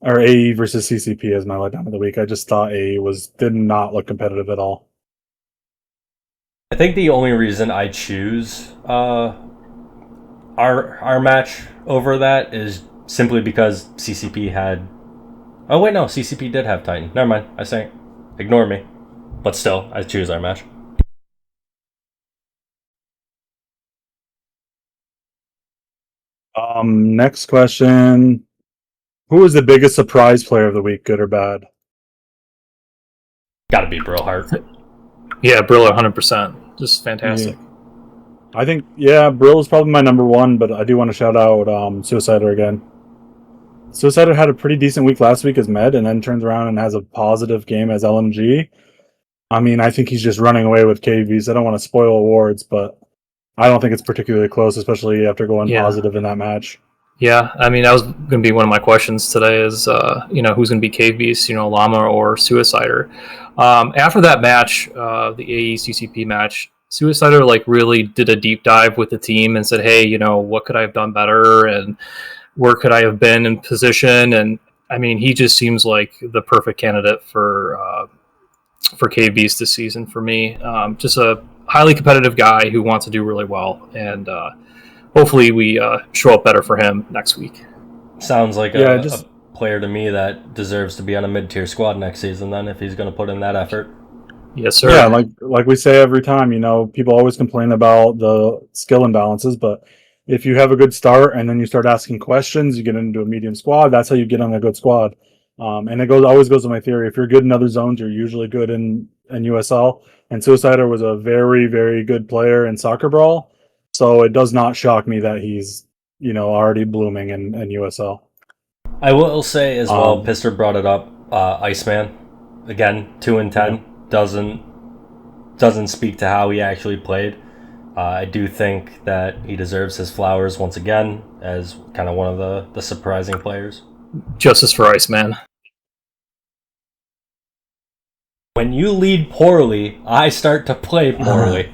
AE versus CCP as my letdown of the week. I just thought AE did not look competitive at all. I think the only reason I choose our match over that is simply because CCP had. Oh wait, no, CCP did have Titan. Never mind. I say, ignore me. But still, I choose our match. Next question: who was the biggest surprise player of the week, good or bad? Gotta be Brilhart. Yeah, Briller, 100%. Just fantastic. Yeah. I think, Brill is probably my number one, but I do want to shout out Suicider again. Suicider had a pretty decent week last week as Med, and then turns around and has a positive game as LMG. I mean, I think he's just running away with KVs. I don't want to spoil awards, but I don't think it's particularly close, especially after going positive in that match. Yeah, I mean, that was going to be one of my questions today is, who's going to be Cave Beast, Llama or Suicider. After that match, the AE-CCP match, Suicider, really did a deep dive with the team and said, hey, what could I have done better and where could I have been in position? And, I mean, he just seems like the perfect candidate for Cave Beast this season for me. Just a highly competitive guy who wants to do really well, and hopefully we show up better for him next week. Sounds like a player to me that deserves to be on a mid-tier squad next season then, if he's going to put in that effort. Yes, sir. Yeah, like we say every time, people always complain about the skill imbalances, but if you have a good start and then you start asking questions, you get into a medium squad, that's how you get on a good squad. And it always goes to my theory. If you're good in other zones, you're usually good in USL. And Suicider was a very, very good player in Soccer Brawl. So it does not shock me that he's, already blooming in USL. I will say as well, Pister brought it up, Iceman, again, 2-10, doesn't speak to how he actually played. I do think that he deserves his flowers once again as kind of one of the surprising players. Justice for Iceman. When you lead poorly, I start to play poorly.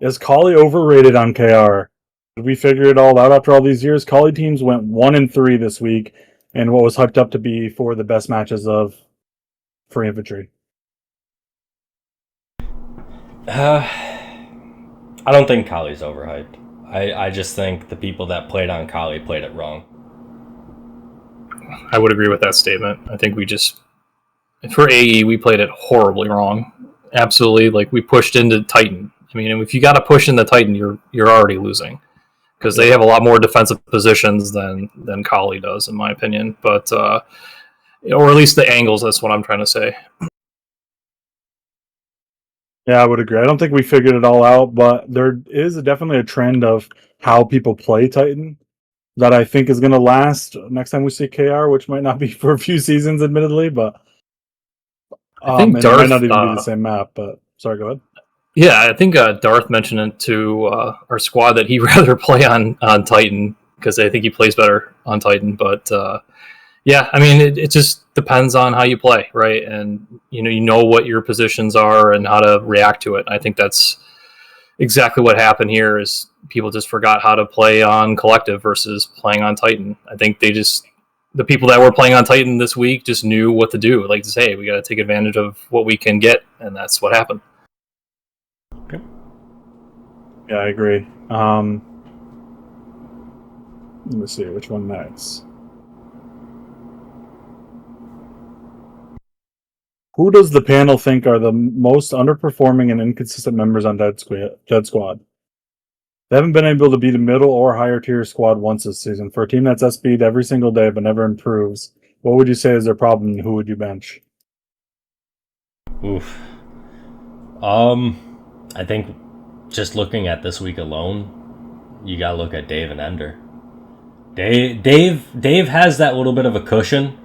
Is Kali overrated on KR? Did we figure it all out after all these years? Kali teams went 1-3 this week, and what was hyped up to be for the best matches for Infantry. I don't think Kali's overhyped. I just think the people that played on Kali played it wrong. I would agree with that statement. I think for AE, we played it horribly wrong. Absolutely, we pushed into Titan. I mean, if you got to push into Titan, you're already losing because they have a lot more defensive positions than Kali does, in my opinion. But or at least the angles. That's what I'm trying to say. Yeah, I would agree. I don't think we figured it all out, but there is definitely a trend of how people play Titan that I think is going to last next time we see KR, which might not be for a few seasons, admittedly, but I think it might not even be the same map. But sorry, go ahead. Yeah, I think Darth mentioned it to our squad that he'd rather play on Titan because I think he plays better on Titan. But yeah, I mean, it just depends on how you play, right? And you know what your positions are and how to react to it. I think that's exactly what happened here. Is people just forgot how to play on collective versus playing on Titan. I think the people that were playing on Titan this week just knew what to do. Like to say, we got to take advantage of what we can get, and that's what happened. Okay. Yeah, I agree. Let me see which one next. Who does the panel think are the most underperforming and inconsistent members on Dead Squad? They haven't been able to beat a middle or higher tier squad once this season. For a team that's SB'd every single day but never improves, what would you say is their problem and who would you bench? Oof. I think just looking at this week alone, you gotta look at Dave and Ender. Dave has that little bit of a cushion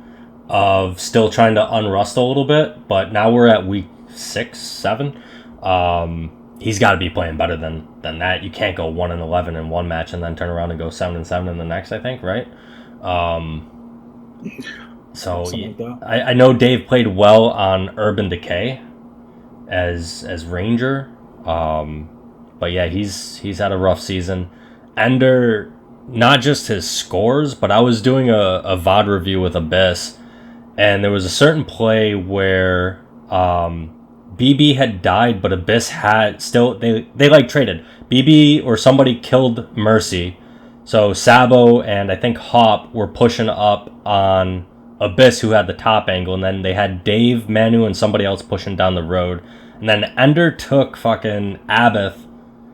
of still trying to unrust a little bit, but now we're at week 6, 7. He's got to be playing better than that. You can't go 1-11 in one match and then turn around and go 7-7 in the next. I think, right? So like I know Dave played well on Urban Decay as Ranger, but yeah, he's had a rough season. Ender, not just his scores, but I was doing a VOD review with Abyss, and there was a certain play where BB had died, but Abyss had still they like traded. BB or somebody killed Mercy, so Sabo and I think Hop were pushing up on Abyss, who had the top angle, and then they had Dave, Manu, and somebody else pushing down the road. And then Ender took fucking Abath.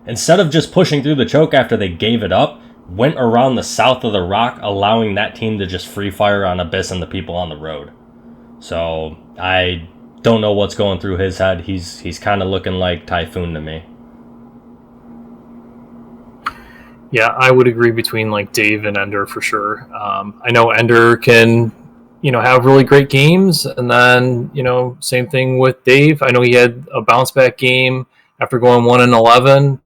Instead of just pushing through the choke after they gave it up, went around the south of the rock, allowing that team to just free fire on Abyss and the people on the road. So I don't know what's going through his head. He's kind of looking like Typhoon to me. Yeah, I would agree between like Dave and Ender for sure. I know Ender can, have really great games, and then same thing with Dave. I know he had a bounce back game after going 1-11.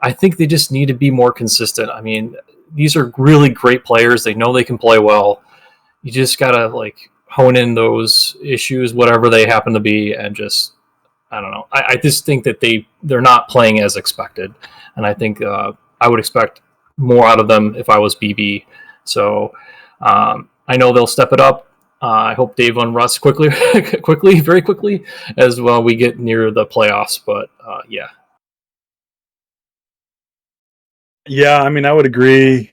I think they just need to be more consistent. I mean, these are really great players. They know they can play well. You just gotta hone in those issues, whatever they happen to be, and just I don't know. I just think that they're not playing as expected, and I think I would expect more out of them if I was BB. So I know they'll step it up. I hope Dave unrusts very quickly, as well. We get near the playoffs, but yeah. Yeah, I mean, I would agree.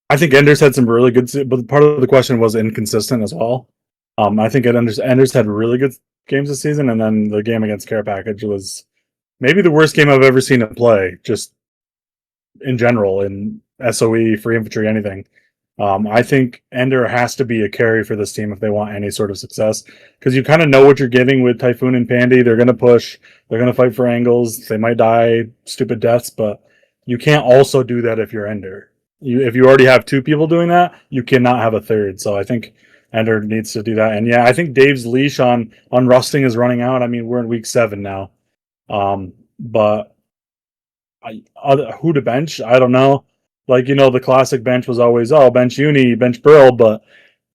I think Ender's had some really good, but part of the question was inconsistent as well. I think Ender's had really good games this season, and then the game against Care Package was maybe the worst game I've ever seen him play, just in general, in SOE, free infantry, anything. I think Ender has to be a carry for this team if they want any sort of success, because you kind of know what you're getting with Typhoon and Pandy. They're going to push, they're going to fight for angles, they might die stupid deaths, but you can't also do that if you're Ender. If you already have two people doing that, you cannot have a third. So I think Ender needs to do that. And yeah, I think Dave's leash on rusting is running out. I mean, we're in week 7 now. But who to bench? I don't know. The classic bench was always, bench Uni, bench Brill. But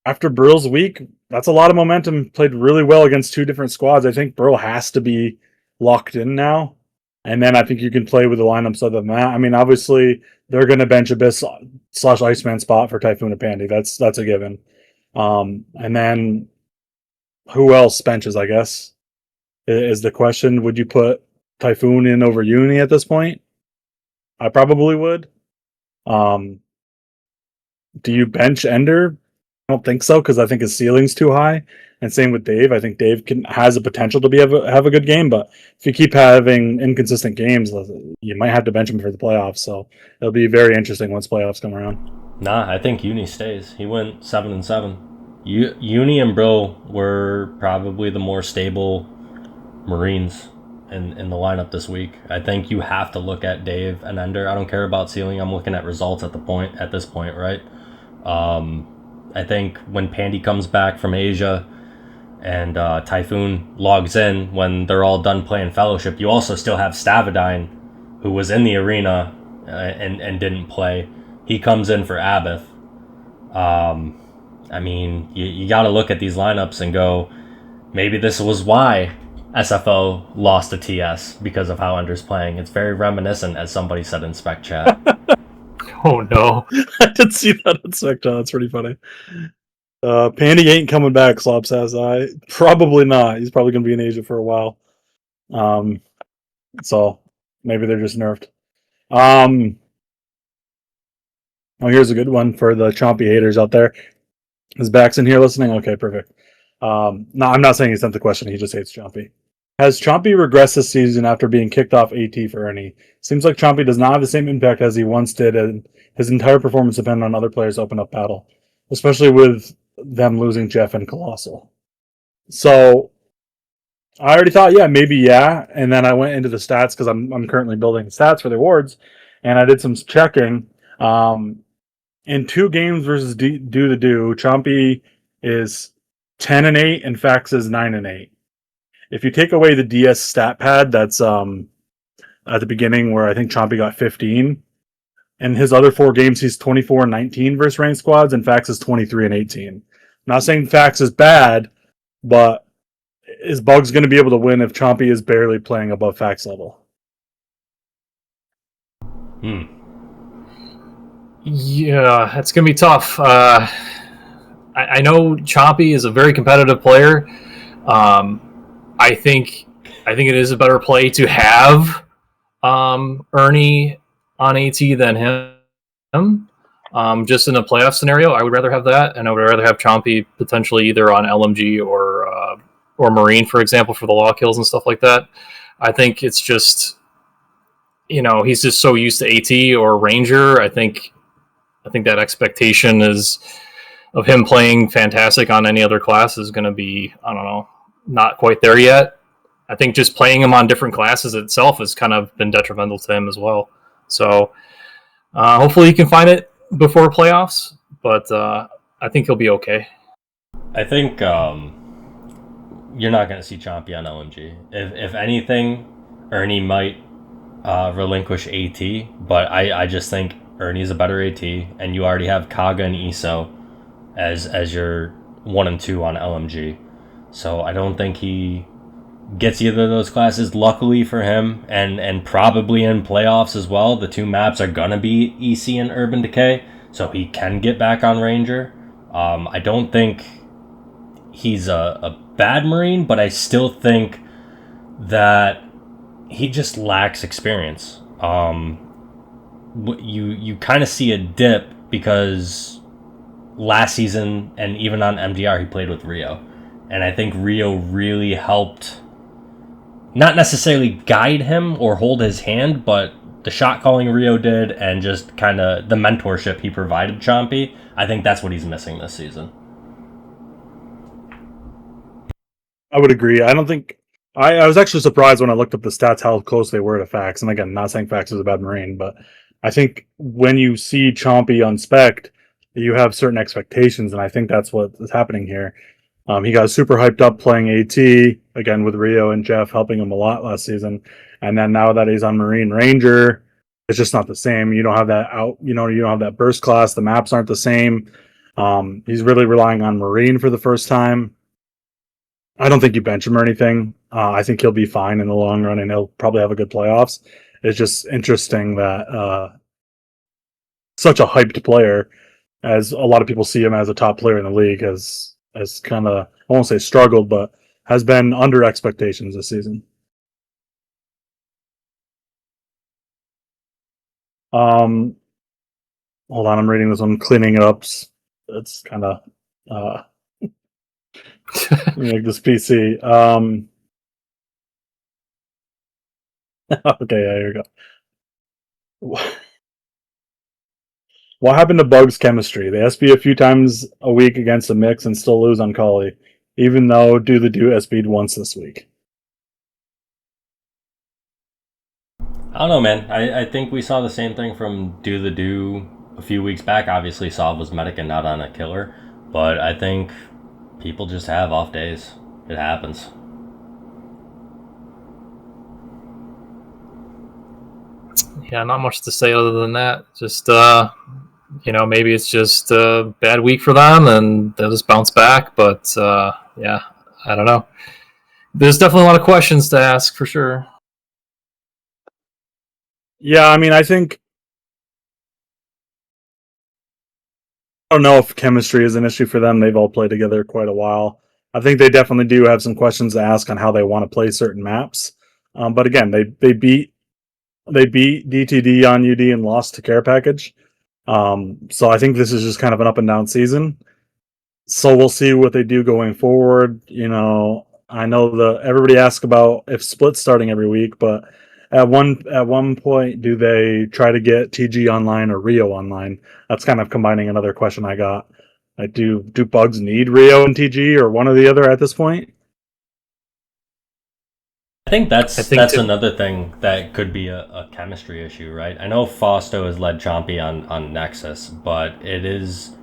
after Brill's week, that's a lot of momentum. Played really well against two different squads. I think Brill has to be locked in now. And then I think you can play with the lineups other than that. I mean, obviously, they're going to bench Abyss / Iceman spot for Typhoon and Pandy. That's a given. And then who else benches, I guess, is the question. Would you put Typhoon in over Uni at this point? I probably would. Do you bench Ender? I don't think so, because I think his ceiling's too high. And same with Dave. I think Dave has a potential to have a good game, but if you keep having inconsistent games, you might have to bench him for the playoffs. So it'll be very interesting once playoffs come around. Nah, I think Uni stays. He went 7-7. Uni and Brill were probably the more stable Marines in the lineup this week. I think you have to look at Dave and Ender. I don't care about ceiling. I'm looking at results at this point, right? I think when Pandy comes back from Asia and Typhoon logs in when they're all done playing Fellowship. You also still have Stavadine, who was in the arena and didn't play. He comes in for Abath. I mean, you got to look at these lineups and go, maybe this was why SFO lost to TS, because of how Ender's playing. It's very reminiscent, as somebody said in Spec Chat. Oh no. I did see that in Spectre. That's pretty funny. Pandy ain't coming back, Slop says. Probably not. He's probably going to be in Asia for a while. So maybe they're just nerfed. Oh, here's a good one for the Chompy haters out there. Is Bax in here listening? Okay, perfect. No, I'm not saying he sent the question. He just hates Chompy. Has Chompy regressed this season after being kicked off AT for Ernie? Seems like Chompy does not have the same impact as he once did, and his entire performance depended on other players to open up battle, especially with them losing Jeff and Colossal. So I already thought, yeah, and then I went into the stats because I'm currently building stats for the awards, and I did some checking. In 2 games versus Do the Do, Chompy is 10-8 and Fax is 9-8. If you take away the DS stat pad that's at the beginning where I think Chompy got 15, in his other 4 games he's 24-19 versus ranked squads, and Fax is 23-18. I'm not saying Fax is bad, but is Bugs going to be able to win if Chompy is barely playing above Fax level? Yeah, it's gonna be tough. I know Chompy is a very competitive player. I think it is a better play to have Ernie on AT than him. Just in a playoff scenario, I would rather have that, and I would rather have Chompy potentially either on LMG or Marine, for example, for the law kills and stuff like that. I think it's just, he's just so used to AT or Ranger. I think that expectation is of him playing fantastic on any other class is going to be, I don't know, not quite there yet. I think just playing him on different classes itself has kind of been detrimental to him as well. So hopefully he can find it before playoffs, but I think he'll be okay. I think you're not going to see Chompy on LMG. If anything, Ernie might relinquish AT, but I just think Ernie's a better AT, and you already have Kaga and Iso as your 1 and 2 on LMG. So I don't think he gets either of those classes. Luckily for him, and probably in playoffs as well, the 2 maps are gonna be EC and Urban Decay, so he can get back on Ranger. I don't think he's a bad Marine, but I still think that he just lacks experience. You kind of see a dip because last season and even on MDR he played with Rio, and I think Rio really helped, not necessarily guide him or hold his hand, but the shot calling Rio did, and just kind of the mentorship he provided Chompy. I think that's what he's missing this season. I would agree. I don't think I was actually surprised when I looked up the stats how close they were to Fax. And again, not saying Fax is a bad Marine, but I think when you see Chompy on Spect, you have certain expectations, and I think that's what is happening here. He got super hyped up playing AT again with Rio and Jeff helping him a lot last season, and then now that he's on Marine Ranger, it's just not the same. You don't have that you don't have that burst class. The maps aren't the same. He's really relying on Marine for the first time. I don't think you bench him or anything. I think he'll be fine in the long run, and he'll probably have a good playoffs. It's just interesting that such a hyped player, as a lot of people see him as a top player in the league, has kind of, I won't say struggled, but has been under expectations this season. Hold on, I'm reading this one, cleaning it up. It's kind of make this PC. Okay, yeah, here we go. What happened to Bugs' chemistry? They SB a few times a week against a mix and still lose on Kali, even though Do SB'd once this week. I don't know, man. I think we saw the same thing from Do a few weeks back. Obviously, Sav was medic and not on a killer, but I think people just have off days. It happens. Yeah, not much to say other than that. Just maybe it's just a bad week for them and they'll just bounce back. But yeah, I don't know. There's definitely a lot of questions to ask for sure. Yeah, I mean, I don't know if chemistry is an issue for them. They've all played together quite a while. I think they definitely do have some questions to ask on how they want to play certain maps. But again, they beat DTD on UD and lost to Care Package. So I think this is just kind of an up and down season. So we'll see what they do going forward. I know everybody asks about if Split's starting every week, but at one point, do they try to get TG online or Rio online? That's kind of combining another question I got. Do Bugs need Rio and TG or one or the other at this point? I think that's another thing that could be a chemistry issue, right? I know Fausto has led Chompy on Nexus, but it is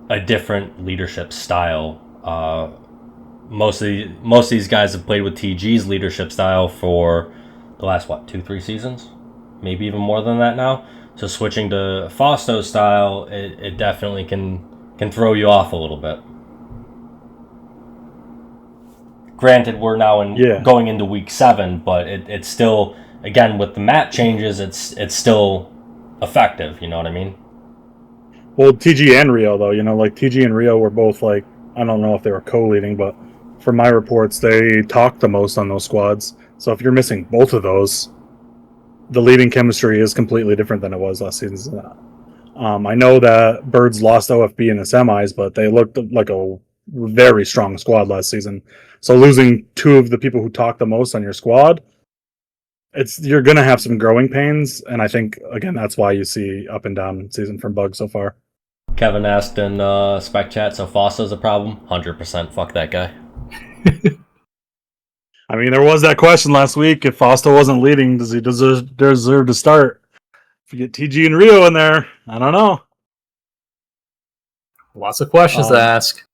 a different leadership style. Most of these guys have played with TG's leadership style for the last 2-3 seasons, maybe even more than that now. So switching to Fausto's style, it definitely can throw you off a little bit. Granted, we're now going into week 7, but it's still, again, with the map changes, it's still effective. You know what I mean? Well, TG and Rio, though, like TG and Rio were both like, I don't know if they were co-leading, but from my reports, they talked the most on those squads. So if you're missing both of those, the leading chemistry is completely different than it was last season. I know that Birds lost OFB in the semis, but they looked like a very strong squad last season. So losing 2 of the people who talk the most on your squad, you're going to have some growing pains, and I think, again, that's why you see up and down season from Bug so far. Kevin asked in Spec Chat, so Fausto's a problem? 100% fuck that guy. I mean, there was that question last week. If Fausto wasn't leading, does he deserve to start? If you get TG and Rio in there, I don't know. Lots of questions to ask.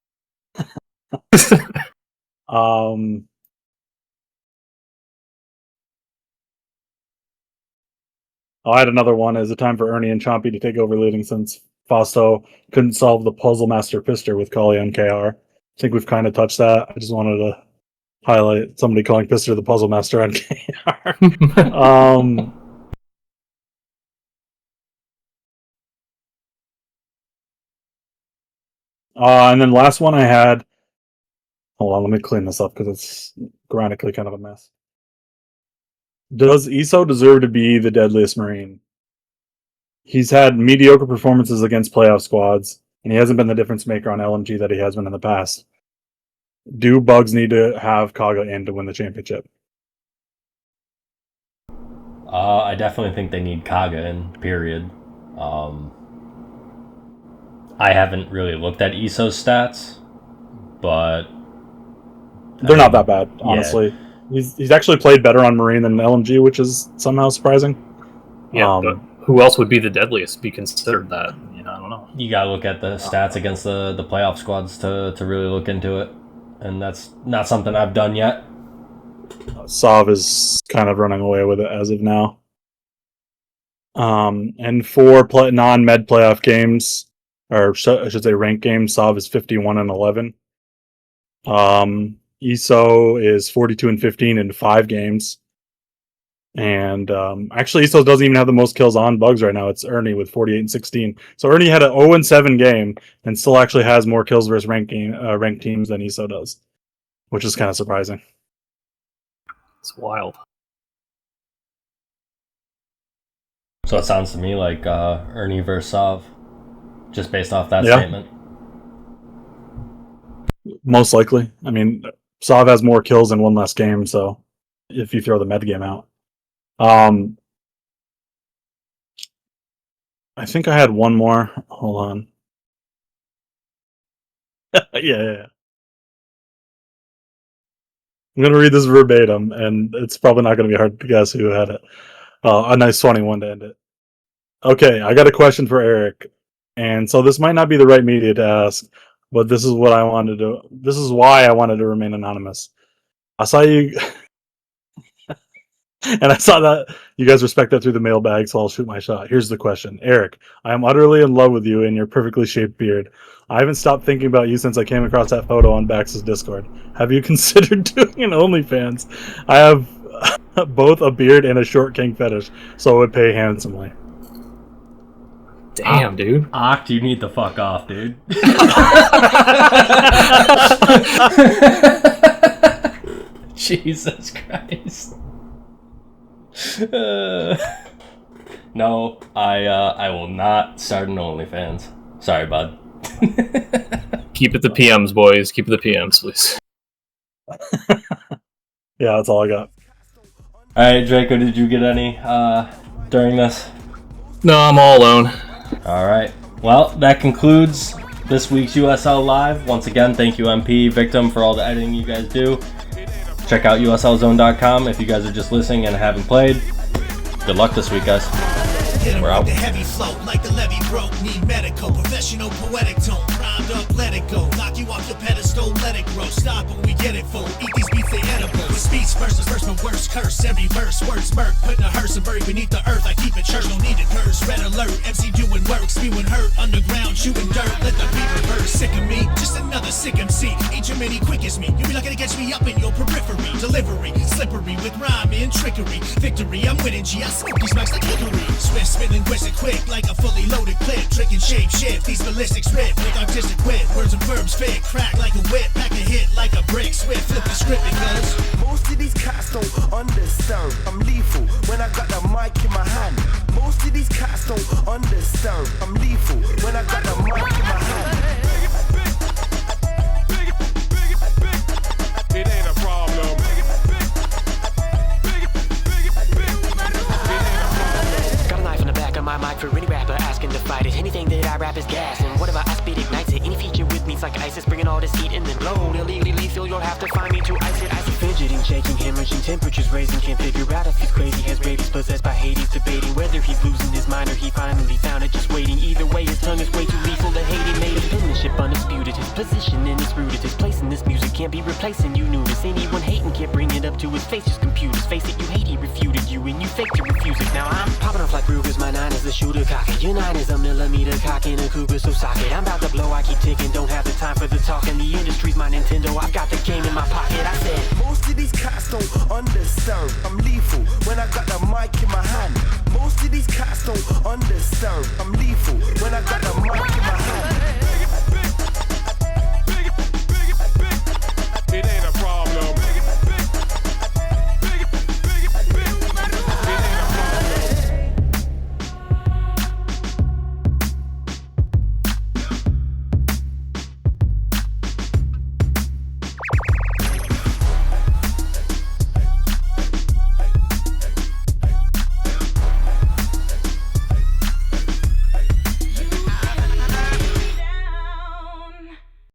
I had another one. Is it time for Ernie and Chompy to take over leading since Fausto couldn't solve the Puzzle Master Pister with Kali and KR? I think we've kind of touched that. I just wanted to highlight somebody calling Pister the Puzzle Master on KR. And then last one I had. Hold on, let me clean this up because it's grammatically kind of a mess. Does Iso deserve to be the deadliest Marine? He's had mediocre performances against playoff squads, and he hasn't been the difference maker on LMG that he has been in the past. Do Bugs need to have Kaga in to win the championship? I definitely think they need Kaga in, period. I haven't really looked at Iso's stats, but they're not that bad, honestly. Yeah. He's actually played better on Marine than LMG, which is somehow surprising. Yeah, but who else would be the deadliest? Be considered that? I don't know. You gotta look at the stats against the playoff squads to really look into it, and that's not something I've done yet. Sav is kind of running away with it as of now. And for non-med playoff games, or I should say ranked games, Sav is 51-11. Iso is 42-15 in 5 games. And actually, Iso doesn't even have the most kills on Bugs right now. It's Ernie with 48-16. So Ernie had an 0-7 game and still actually has more kills versus ranked teams than Iso does, which is kind of surprising. It's wild. So it sounds to me like Ernie versus Sav, just based off that statement. Most likely. I mean, Sav has more kills in one less game, so if you throw the med game out. I think I had one more. Hold on. Yeah. I'm going to read this verbatim, and it's probably not going to be hard to guess who had it. A nice funny one to end it. Okay, I got a question for Eric. And so this might not be the right media to ask, but this is what I wanted to. This is why I wanted to remain anonymous. I saw you, and I saw that you guys respect that through the mailbag, so I'll shoot my shot. Here's the question. Eric, I am utterly in love with you and your perfectly shaped beard. I haven't stopped thinking about you since I came across that photo on Bax's Discord. Have you considered doing an OnlyFans? I have both a beard and a short king fetish, so I would pay handsomely. Damn, dude. Oct, you need to fuck off, dude. Jesus Christ. No, I will not start an OnlyFans. Sorry, bud. Keep it the PMs, boys. Keep it the PMs, please. Yeah, that's all I got. Alright, Draco, did you get any during this? No, I'm all alone. Alright. Well, that concludes this week's USL Live. Once again, thank you, MP, Victim, for all the editing you guys do. Check out uslzone.com if you guys are just listening and haven't played. Good luck this week, guys. Hit 'em We're out. with the heavy flow, like the levee broke. Need medical, professional, poetic tone. Primed up, let it go. Knock you off your pedestal, let it grow. Stop when we get it full. Eat these beats, they edible. With speech versus verse, my worst curse. Every verse, words murk. Putting a hearse and buried beneath the earth. I keep it church, don't need it curse. Red alert, MC doing work, spewing hurt. Underground, shooting dirt. Let the beat reverse. Sick of me, just another sick MC. Ain't too many quick as me. You be lucky to catch me up in your periphery. Delivery, slippery with rhyme and trickery. Victory, I'm winning G. I smoke these mics like hickory. Swift spinning, whistle quick like a fully loaded clip. Trick and shape shift, these ballistics rip. With artistic wit, words and verbs fit. Crack like a whip, pack a hit like a brick. Swift, flip the script, it goes. Most of these cats don't understand. I'm lethal when I got the mic in my hand. Most of these cats don't understand. I'm lethal when I got the mic in my hand. It ain't a problem. Got a knife in the back of my mic for any rapper asking to fight it. Anything that I rap is gas, and whatever I spit ignites it. Any feature with me's like ISIS, bringing all this heat and then blown. Illegally lethal, you'll have to find me to ice it. Icy fidgeting, shaking, hemorrhaging, temperatures raising. Can't figure out if he's crazy, has rabies, possessed by Hades. Debating whether he's losing his mind or he finally found it. Just waiting, either way his tongue is way too lethal to hate it. Made his penmanship undisputed, his position and his rooted. His place in this music can't be replacing, you knew this. Anyone hating can't bring it up to his face, just computers. Face it, you hate, he refuted you, and you fake to refuse it. Now I'm popping off like Ruger's, my 9 is the shooter cocker. Your 9 is a millimeter cock in a cougar, so socket. I'm about to blow, I keep ticking, don't have the time for the talking. The industry's my Nintendo, I've got the game in my pocket. I said, Most of these cats don't understand. I'm lethal when I got the mic in my hand. Most of these cats don't understand. I'm lethal when I got the mic in my hand.